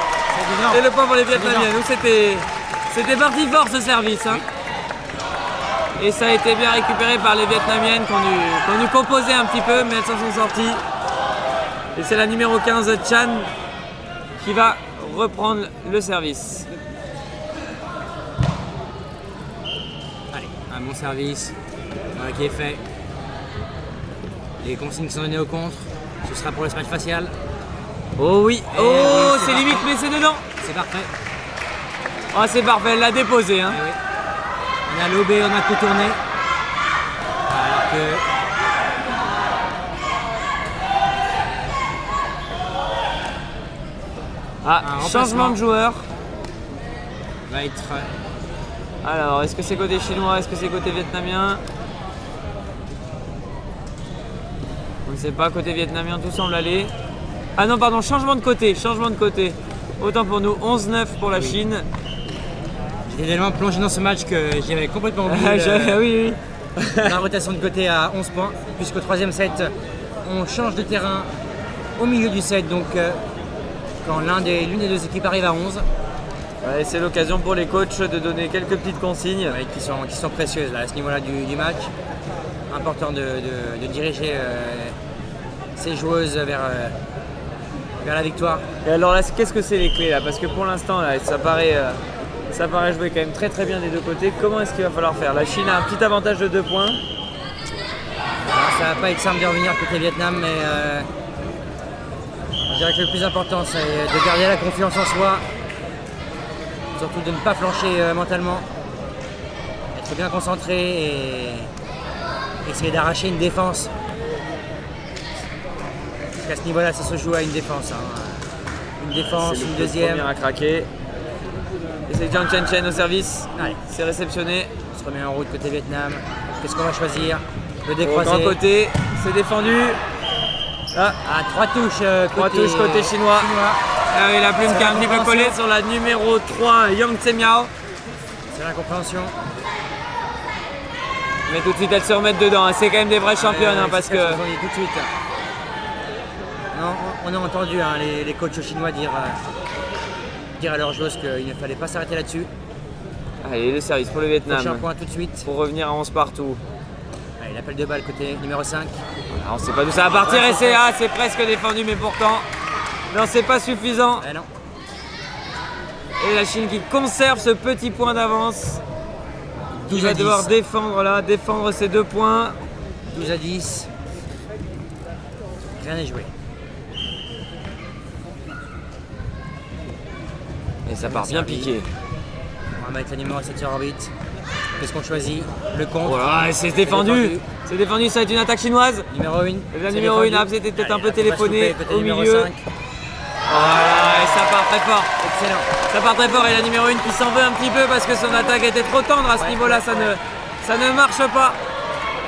Et le point pour les Vietnamiens. Nous, c'était parti fort ce service. Hein. Et ça a été bien récupéré par les Vietnamiennes qui ont dû composer un petit peu, mais elles s'en sont sorties. Et c'est la numéro 15, Chan, qui va reprendre le service. Allez, un bon service qui est fait. Les consignes qui sont données au contre, ce sera pour le smash facial. Oh oui, oh c'est limite, mais c'est dedans. C'est parfait. Oh c'est parfait, elle l'a déposé. Hein. Oui. On a lobé, on a tout tourné. Alors que... Ah, changement de joueur. Va être... Alors, est-ce que c'est côté chinois, est-ce que c'est côté vietnamien? On ne sait pas, côté vietnamien, tout semble aller. Ah non, pardon, changement de côté. Autant pour nous, 11-9 pour la Chine. J'étais tellement plongé dans ce match que j'avais complètement oublié oui. la rotation de côté à 11 points. Puisqu'au troisième set, on change de terrain au milieu du set. Donc, quand l'une des deux équipes arrive à 11. Ouais, c'est l'occasion pour les coachs de donner quelques petites consignes. Ouais, qui sont précieuses là, à ce niveau-là du match. Important de diriger ces joueuses vers la victoire. Et alors là, qu'est-ce que c'est les clés là? Parce que pour l'instant, là, ça paraît jouer quand même très très bien des deux côtés. Comment est-ce qu'il va falloir faire? La Chine a un petit avantage de 2 points. Alors, ça va pas être simple de revenir côté Vietnam, mais je dirais que le plus important, c'est de garder la confiance en soi. Surtout de ne pas flancher mentalement. Être bien concentré et essayer d'arracher une défense. Parce qu'à ce niveau-là, ça se joue à une défense. Hein. Une défense, une deuxième. Premier à craquer. Et c'est Jiang Chen au service. Allez. C'est réceptionné. On se remet en route côté Vietnam. Qu'est-ce qu'on va choisir? Le décroisé. Au grand côté, c'est défendu. Ah, 3 touches côté chinois. Ah oui, la plume qui a un petit peu collé sur la numéro 3, Yang Tsemiao. C'est l'incompréhension. Mais tout de suite, elles se remettent dedans. Hein. C'est quand même des vraies championnes. Hein, parce que... Tout de suite. Non, on a entendu hein, les coachs chinois dire à leurs joueuses qu'il ne fallait pas s'arrêter là-dessus. Allez, le service pour le Vietnam. Prochain point tout de suite. Pour revenir à 11 partout. Allez, l'appel de balle côté numéro 5. Alors, on ne sait pas d'où ça va partir et c'est presque défendu, mais pourtant, non, c'est pas suffisant. Non. Et la Chine qui conserve ce petit point d'avance. Il va devoir défendre ses 2 points. 12 à 10. Rien n'est joué. Et ça part bien piqué. On va mettre la numéro 7 sur orbite. Qu'est-ce qu'on choisit? Le contre. Voilà, c'est défendu. C'est défendu, ça va être une attaque chinoise. Numéro 1. La numéro 1, c'était peut-être un peu téléphoné au milieu. 5. Voilà, et ça part très fort. Excellent. Ça part très fort et la numéro 1 qui s'en veut un petit peu parce que son attaque était trop tendre à ce niveau-là. Ça ne marche pas.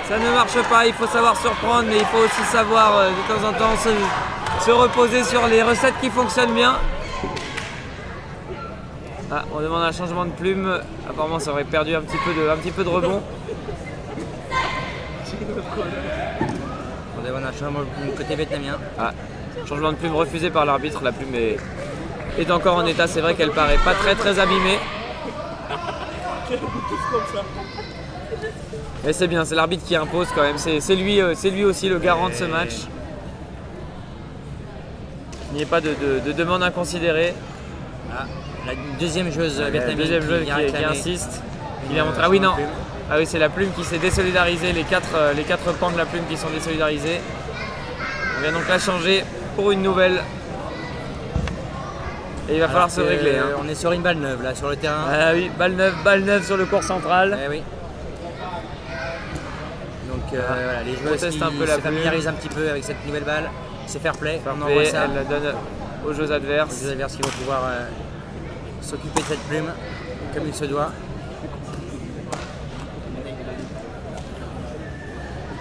Ça ne marche pas. Il faut savoir surprendre, mais il faut aussi savoir de temps en temps se reposer sur les recettes qui fonctionnent bien. Ah, on demande un changement de plume. Apparemment, ça aurait perdu un petit peu de rebond. On demande un changement de plume côté vietnamien. Ah, changement de plume refusé par l'arbitre. La plume est encore en état. C'est vrai qu'elle paraît pas très abîmée. Mais c'est bien, c'est l'arbitre qui impose quand même. C'est lui aussi le garant de ce match. Il n'y ait pas de demande inconsidérée. Ah, la deuxième joueuse vietnamienne qui insiste. Il a montré. Ah oui, non. Ah oui, c'est la plume qui s'est désolidarisée. Les quatre pans de la plume qui sont désolidarisés. On vient donc la changer pour une nouvelle. Et il va falloir se régler. Hein. On est sur une balle neuve là sur le terrain. Ah oui, balle neuve sur le court central. Eh oui. Donc voilà, les joueurs qui se familiarisent un petit peu avec cette nouvelle balle. C'est fair play. On envoie ça. Elle la donne aux joueurs adverses. Les joueurs adverses qui vont pouvoir s'occuper de cette plume comme il se doit.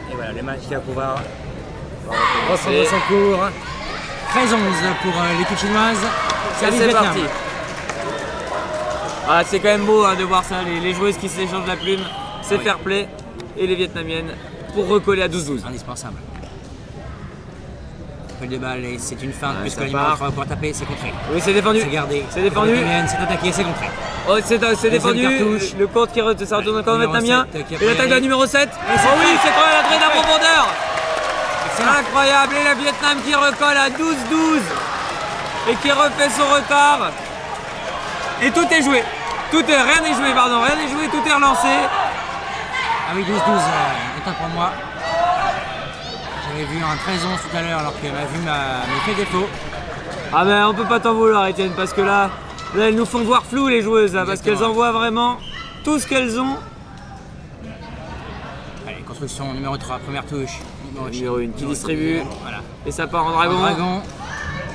Et voilà, le match qui va pouvoir reprendre son cours. 13-11 pour l'équipe chinoise. C'est parti. Ah, c'est quand même beau hein, de voir ça, les joueuses qui s'échangent la plume. c'est fair play. Et les Vietnamiennes pour recoller à 12-12. Indispensable. Appel de balle et c'est une feinte puisque ça la numéro part. 3 va pouvoir taper, c'est contré. Oui, c'est défendu. C'est gardé. C'est défendu. C'est attaqué, c'est contré. Oh, c'est défendu. cartouche. Le compte qui ça retourne encore Numéro vietnamien. 7 qui a Et l'attaque de la numéro 7. Oh oui, c'est quand même la traîne en profondeur. Incroyable. Et le Vietnam qui recolle à 12-12 et qui refait son retard. Et tout est joué. Rien n'est joué, pardon. Rien n'est joué, tout est relancé. Ah oui, 12-12, autant pour moi. J'avais vu un 13-11 tout à l'heure alors que ma vue m'a fait défaut. Ah ben on peut pas t'en vouloir, Étienne, parce que là elles nous font voir flou les joueuses là, parce qu'elles envoient vraiment tout ce qu'elles ont. Allez, construction numéro 3, première touche. Numéro 1 qui distribue. Voilà. Et ça part en dragon.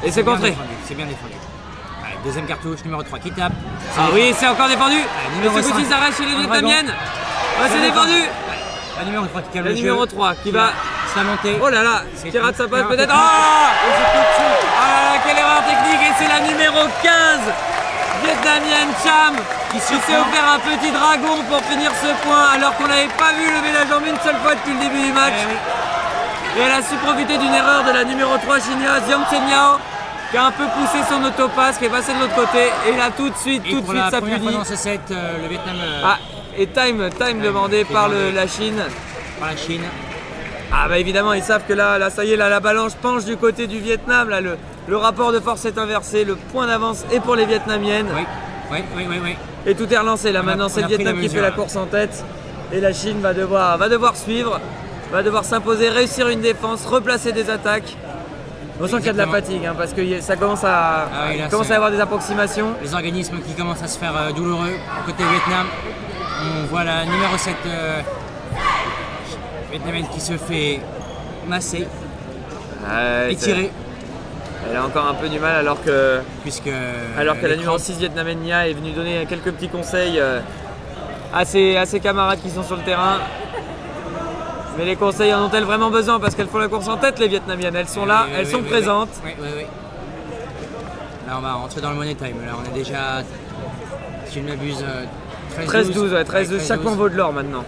Et c'est contré. C'est bien défendu. Allez, deuxième cartouche, numéro 3 qui tape. Ah oui, c'est encore défendu. Numéro Et ce coup-ci, ça reste chez les Vietnamiennes. Ouais, c'est défendu. La numéro 3 qui calme La le jeu. numéro 3 qui va. Se la monter. Oh là là, qui rate sa passe peut-être. Ah, Ah, quelle erreur technique. Et c'est la numéro 15 vietnamienne Cham qui s'est offert un petit dragon pour finir ce point alors qu'on n'avait pas vu lever la jambe une seule fois depuis le début du match. Et elle a su profiter d'une erreur de la numéro 3 chinoise Yang Miao qui a un peu poussé son autopass, qui est passé de l'autre côté. Et là tout de suite ça punit. Dans ce set, le Vietnam. Ah, et time demandé par la Chine. Par la Chine. Ah bah évidemment, ils savent que là ça y est, là, la balance penche du côté du Vietnam. Là, le rapport de force est inversé, le point d'avance est pour les Vietnamiennes. Oui. Et tout est relancé là maintenant, c'est le Vietnam qui fait la course en tête. Et la Chine va devoir suivre, va devoir s'imposer, réussir une défense, replacer des attaques. On sent qu'il y a de la fatigue parce que ça commence à y avoir des approximations. Les organismes qui commencent à se faire douloureux côté Vietnam. On voit la numéro 7 vietnamienne qui se fait masser, étirer. Elle a encore un peu du mal alors que la numéro 6 vietnamienne Nia est venue donner quelques petits conseils à ses camarades qui sont sur le terrain. Mais les conseils en ont-elles vraiment besoin parce qu'elles font la course en tête les Vietnamiennes, elles sont là, elles sont présentes. Oui. Là on va rentrer dans le money time, là on est déjà, si je ne m'abuse, 13-12, 13-12, chaque point vaut de l'or maintenant.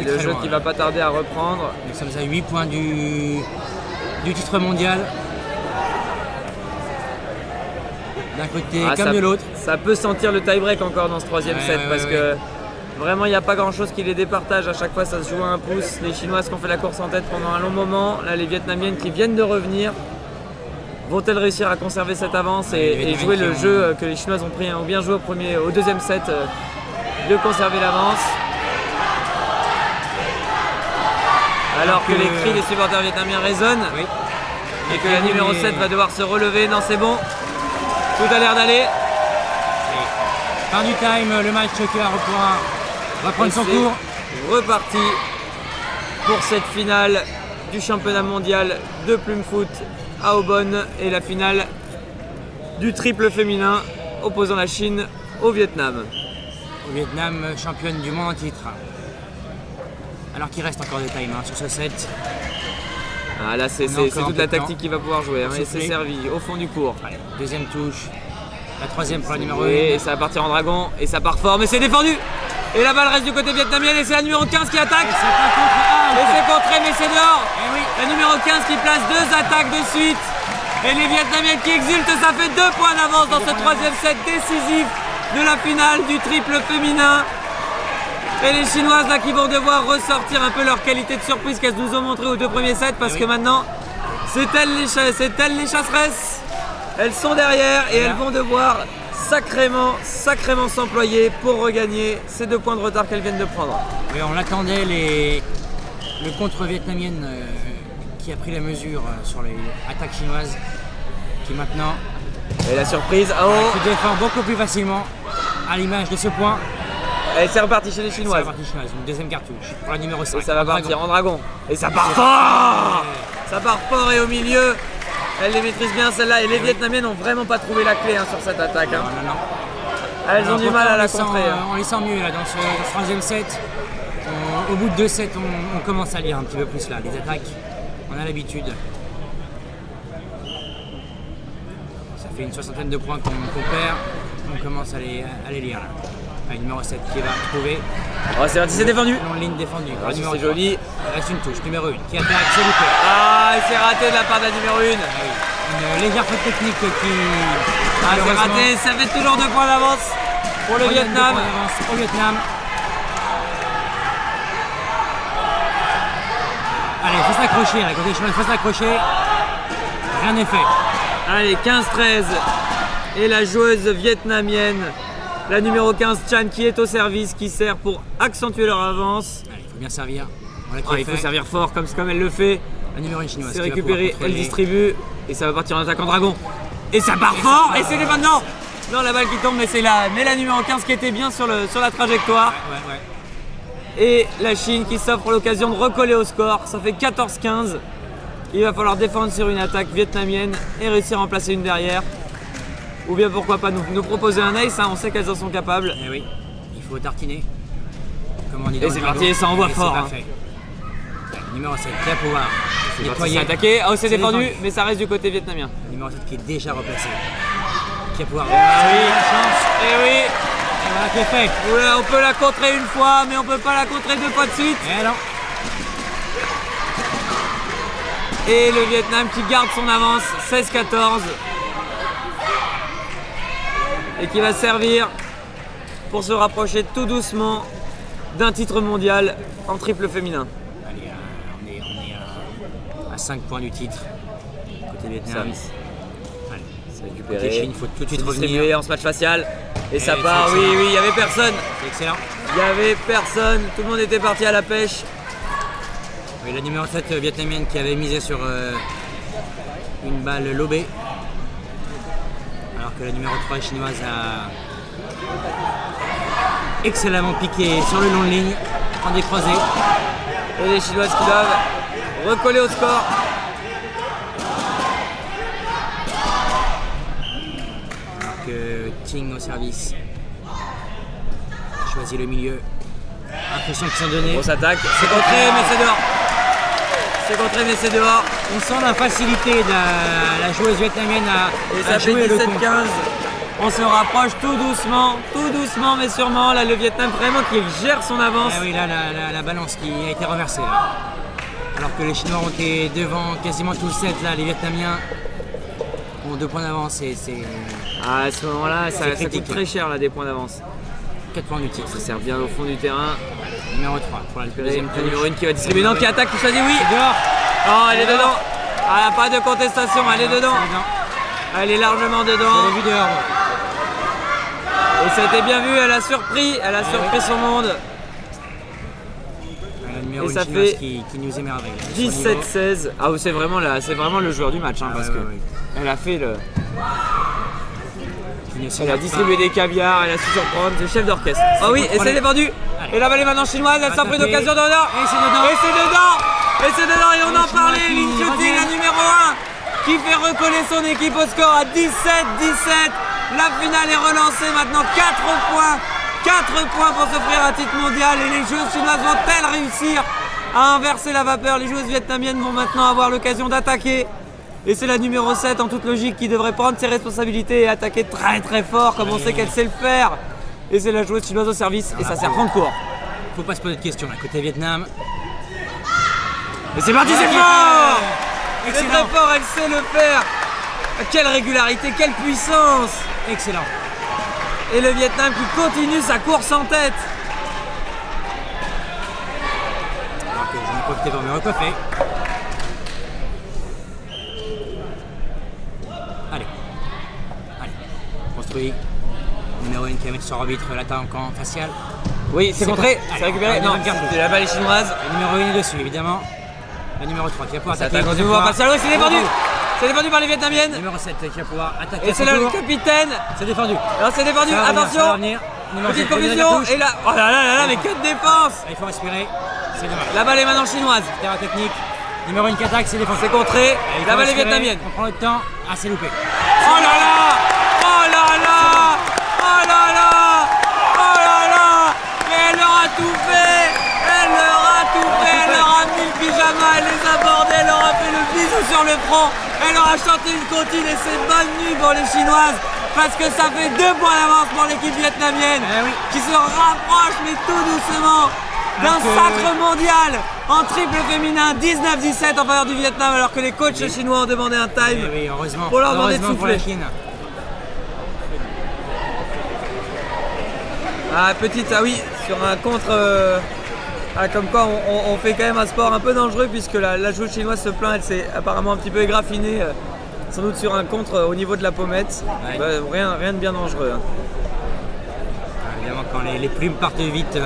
Et le jeu qui va pas tarder à reprendre. Nous sommes à 8 points du titre mondial. D'un côté comme de l'autre. Ça peut sentir le tie-break encore dans ce troisième set parce que vraiment il n'y a pas grand chose qui les départage. À chaque fois ça se joue à un pouce. Les Chinoises qui ont fait la course en tête pendant un long moment. Là les Vietnamiennes qui viennent de revenir. Vont-elles réussir à conserver cette avance et jouer le jeu que les Chinoises ont bien joué au deuxième set de conserver l'avance? Alors que les cris des supporters vietnamiens résonnent et que la numéro 7 va devoir se relever. Non, c'est bon. Tout a l'air d'aller. Fin du time, le match qui va prendre son cours. Reparti pour cette finale du championnat mondial de plume foot à Aubonne et la finale du triple féminin opposant la Chine au Vietnam. Au Vietnam, championne du monde en titre. Alors qu'il reste encore des times sur ce set. Ah, là c'est toute la tactique qui va pouvoir jouer. Et c'est servi au fond du court. Allez, deuxième touche. La troisième pour la numéro 1. Et ça va partir en dragon. Et ça part fort. Mais c'est défendu. Et la balle reste du côté vietnamien. Et c'est la numéro 15 qui attaque. Et c'est contré mais c'est dehors. La numéro 15 qui place 2 attaques de suite. Et les Vietnamiennes qui exultent. Ça fait 2 points d'avance dans ce troisième set décisif de la finale du triple féminin. Et les Chinoises là qui vont devoir ressortir un peu leur qualité de surprise qu'elles nous ont montré aux 2 premiers sets parce que maintenant c'est elles les chasseresses. Elles sont derrière et elles vont devoir sacrément s'employer pour regagner ces 2 points de retard qu'elles viennent de prendre. Et on l'attendait, le contre vietnamienne qui a pris la mesure sur les attaques chinoises qui maintenant... Et la surprise, qui défend beaucoup plus facilement à l'image de ce point. Et c'est reparti chez les Chinoises. Une deuxième cartouche pour la numéro 5. Et ça va partir en dragon. Et ça part fort. Ça part fort et au milieu. Elles les maîtrisent bien celle-là. Et les Vietnamiennes n'ont vraiment pas trouvé la clé sur cette attaque. Non. Elles ont du mal à la contrer. On les sent mieux là, dans ce troisième set. Au bout de 2 sets, on commence à lire un petit peu plus là, les attaques. On a l'habitude. Ça fait une 60aine de points qu'on perd. On commence à les lire là. Allez, numéro 7 qui va trouver. Oh, c'est parti, c'est défendu. Longue ligne défendue. Ah, c'est joli. Il reste une touche, numéro 1 qui attaque, c'est loupé. Ah, et c'est raté de la part de la numéro 1. Une légère faute technique qui. Ah, c'est raté, ça fait toujours 2 points d'avance pour le Vietnam. Au Vietnam. Allez, il faut s'accrocher, là, côté chemin, il faut s'accrocher. Rien n'est fait. Allez, 15-13. Et la joueuse vietnamienne, la numéro 15, Chan, qui est au service, qui sert pour accentuer leur avance. Allez, il faut bien servir. Voilà il faut servir fort comme elle le fait. La numéro 1 chinoise. C'est récupéré, elle distribue. Et ça va partir en attaquant dragon. Et ça part fort. Et c'est les maintenant. Non, la balle qui tombe, mais c'est la numéro 15 qui était bien sur la trajectoire. Ouais. Et la Chine qui s'offre l'occasion de recoller au score. Ça fait 14-15. Il va falloir défendre sur une attaque vietnamienne et réussir à en placer une derrière. Ou bien pourquoi pas nous proposer un ace, hein, on sait qu'elles en sont capables. Et oui, il faut tartiner. Comme on dit et c'est parti, ça envoie fort. Hein. Numéro 7 qui va pouvoir nettoyer. Attaqué, oh c'est défendu, mais ça reste du côté vietnamien. Numéro 7 qui est déjà replacé. Qui va pouvoir la chance. Et oui. Et voilà qui est fait. Ouais, on peut la contrer une fois, mais on peut pas la contrer 2 fois de suite. Et non. Et le Vietnam qui garde son avance, 16-14. Et qui va servir pour se rapprocher tout doucement d'un titre mondial en triple féminin. Allez, on est à 5 points du titre. Côté Vietnam. Allez, c'est récupéré. Côté Chine, il faut tout de suite revenir en ce match facial. Et ça part, oui, il n'y avait personne. C'est excellent. Il n'y avait personne, tout le monde était parti à la pêche. Oui, la numéro 7 vietnamienne qui avait misé sur une balle lobée. Alors que la numéro 3 chinoise a excellemment piqué sur le long de ligne, en décroisé. Et les Chinoises qui doivent recoller au score. Alors que Ting au service choisit le milieu. Impression qu'ils sont donnés. Grosse attaque, c'est contré mais c'est dehors. C'est contré mais c'est dehors. On sent la facilité de la joueuse vietnamienne à jouer le compte. 17-15. On se rapproche tout doucement mais sûrement. Là le Vietnam vraiment qui gère son avance. Ah oui, là la balance qui a été renversée. Là. Alors que les Chinois ont été devant quasiment tout le set, là les Vietnamiens ont 2 points d'avance et c'est... Ah, à ce moment-là, ça coûte très cher là, des points d'avance. 4 points du titre. Ça sert bien au fond du terrain. Numéro 3 pour la deuxième touche. Numéro 1 qui va distribuer. Non, qui attaque, qui choisit, oui. Dehors. Oh, elle est dedans. Ah, pas de contestation, elle est dedans. Elle est largement dedans. Je l'ai vu dehors. Et ça a été bien vu, elle a surpris son monde. Et ça fait qui nous émerveille. 17-16. Ah, c'est vraiment le joueur du match, hein, parce que elle a fait le. Elle a distribué des caviars, elle a su surprendre, c'est le chef d'orchestre. Ah oui, et c'est défendu. Et la balle est maintenant chinoise, elle s'en pris d'occasion de dedans. Et c'est dedans. Et c'est dedans. Et c'est dedans, et on en parlait. Lin Chuting, la numéro 1, qui fait recoller son équipe au score à 17-17. La finale est relancée maintenant, 4 points. 4 points pour s'offrir un titre mondial. Et les joueuses chinoises vont-elles réussir à inverser la vapeur? Les joueuses vietnamiennes vont maintenant avoir l'occasion d'attaquer. Et c'est la numéro 7 en toute logique qui devrait prendre ses responsabilités et attaquer très très fort comme on sait qu'elle sait le faire. Et c'est la joueuse chinoise au service et ça sert Francourt. Faut pas se poser de questions, à côté Vietnam. Et c'est parti, c'est fort. C'est très fort, elle sait le faire. Quelle régularité, quelle puissance. Excellent. Et le Vietnam qui continue sa course en tête. Alors que je vais profiter pour me recoiffer. Allez. Construit. Numéro 1 qui va mettre sur arbitre l'attaquant facial. Oui, c'est contré, c'est récupéré. Non, c'est la balle est chinoise. Le numéro 1 est dessus, évidemment. Le numéro 3 qui va pouvoir attaquer. Oui, c'est défendu. C'est défendu par les Vietnamiennes. Numéro 7 qui va pouvoir attaquer. Et c'est le capitaine. C'est défendu. Alors c'est défendu, attention. Petite confusion. Et là, oh là là là, mais que de défense. Il faut respirer. C'est dommage. La balle est maintenant chinoise. Terrain technique. Numéro 1 qui attaque, c'est défendu. C'est contré. La balle est vietnamienne. On prend le temps. Ah, c'est loupé. Oh là là. Oh là là. Oh là là. Oh là là. Mais elle leur a tout fait. Elle leur a tout fait. Elle leur a mis le pyjama. Elle les a bordés. Elle leur a fait le bisou sur le front. Elle leur a chanté une comptine et c'est bonne nuit pour les Chinoises. parce que ça fait 2 points d'avance pour l'équipe vietnamienne qui se rapproche mais tout doucement d'un sacre mondial en triple féminin 19-17 en faveur du Vietnam alors que les coachs chinois ont demandé un time pour leur demander de souffler. Sur un contre, comme quoi on fait quand même un sport un peu dangereux puisque la joueuse chinoise se plaint, elle s'est apparemment un petit peu égraffinée, sans doute sur un contre au niveau de la pommette. Rien de bien dangereux. Évidemment quand les plumes partent vite,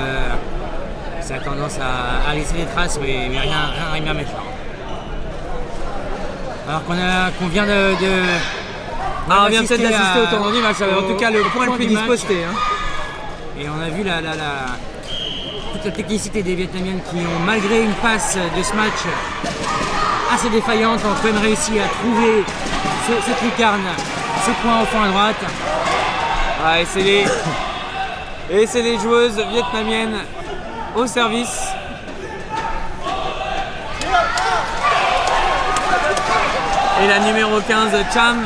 ça a tendance à laisser des traces, mais rien bien méchant. Alors qu'on vient on vient peut-être d'assister au tournant du match, en tout cas le point le plus disposté. Et on a vu toute la technicité des Vietnamiennes qui ont, malgré une passe de ce match assez défaillante, ont quand même réussi à trouver cette lucarne, ce point au fond à droite. Et c'est les joueuses vietnamiennes au service. Et la numéro 15, Cham.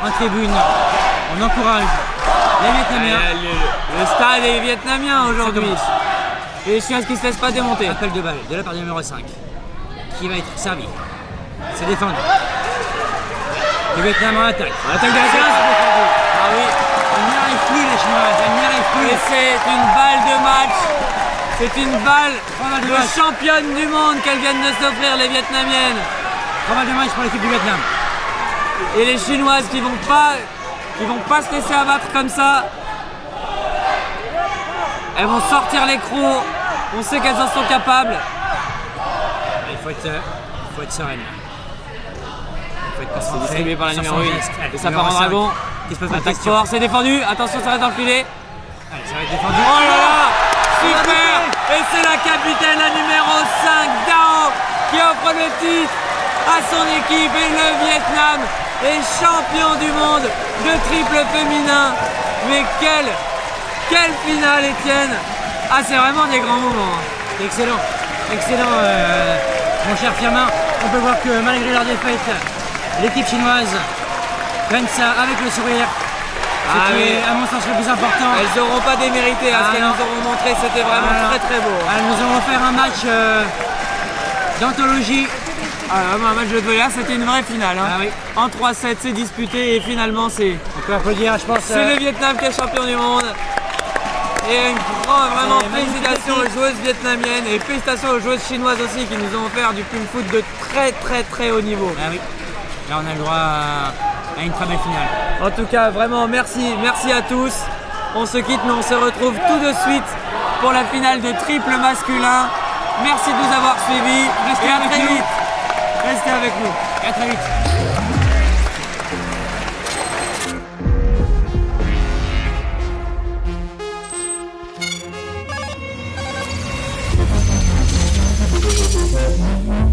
En tribune, on encourage les Vietnamiens. Le stade est vietnamien aujourd'hui. Et les Chinoises qui ne se laissent pas démonter. Appel de balle de la part du numéro 5 qui va être servi. C'est défendu. Le Vietnam en attaque. Attaque de la 15. Elle n'y arrive plus les Chinoises, elle n'y arrive plus. Et c'est une balle de match. C'est une balle de championne du monde qu'elles viennent de s'offrir les Vietnamiennes. 3 balles de match pour l'équipe du Vietnam. Et les Chinoises qui vont pas se laisser abattre comme ça. Elles vont sortir les crocs. On sait qu'elles en sont capables. Il faut être sereine. Il faut être concentré. C'est distribué par la numéro 1. Et ça part en dragon. Attaque fort, c'est défendu. Attention, ça va dans le filet. Allez, ça va être défendu. Oh là là, super. Et c'est la capitaine, la numéro 5, Dao, qui offre le titre à son équipe. Et le Vietnam est champion du monde de triple féminin. Mais quelle finale, Étienne. C'est vraiment des grands moments. Excellent, mon cher Firmin. On peut voir que malgré leur défaite, l'équipe chinoise prenne ça avec le sourire. C'était à mon sens le plus important. Elles n'auront pas démérité, ce qu'elles nous auront montré, c'était vraiment très beau. Elles nous ont offert un match d'anthologie. Un match de Goya, c'était une vraie finale. En 3-7, c'est disputé et finalement on peut applaudir, je pense. C'est le Vietnam qui est champion du monde. Et vraiment félicitations aux joueuses vietnamiennes et félicitations aux joueuses chinoises aussi qui nous ont offert du ping foot de très haut niveau. Là on a le droit à une très belle finale. En tout cas, vraiment merci à tous. On se quitte mais on se retrouve tout de suite pour la finale de triple masculin. Merci de nous avoir suivis. Restez avec nous. Restez avec nous. Et à très vite. Thank you.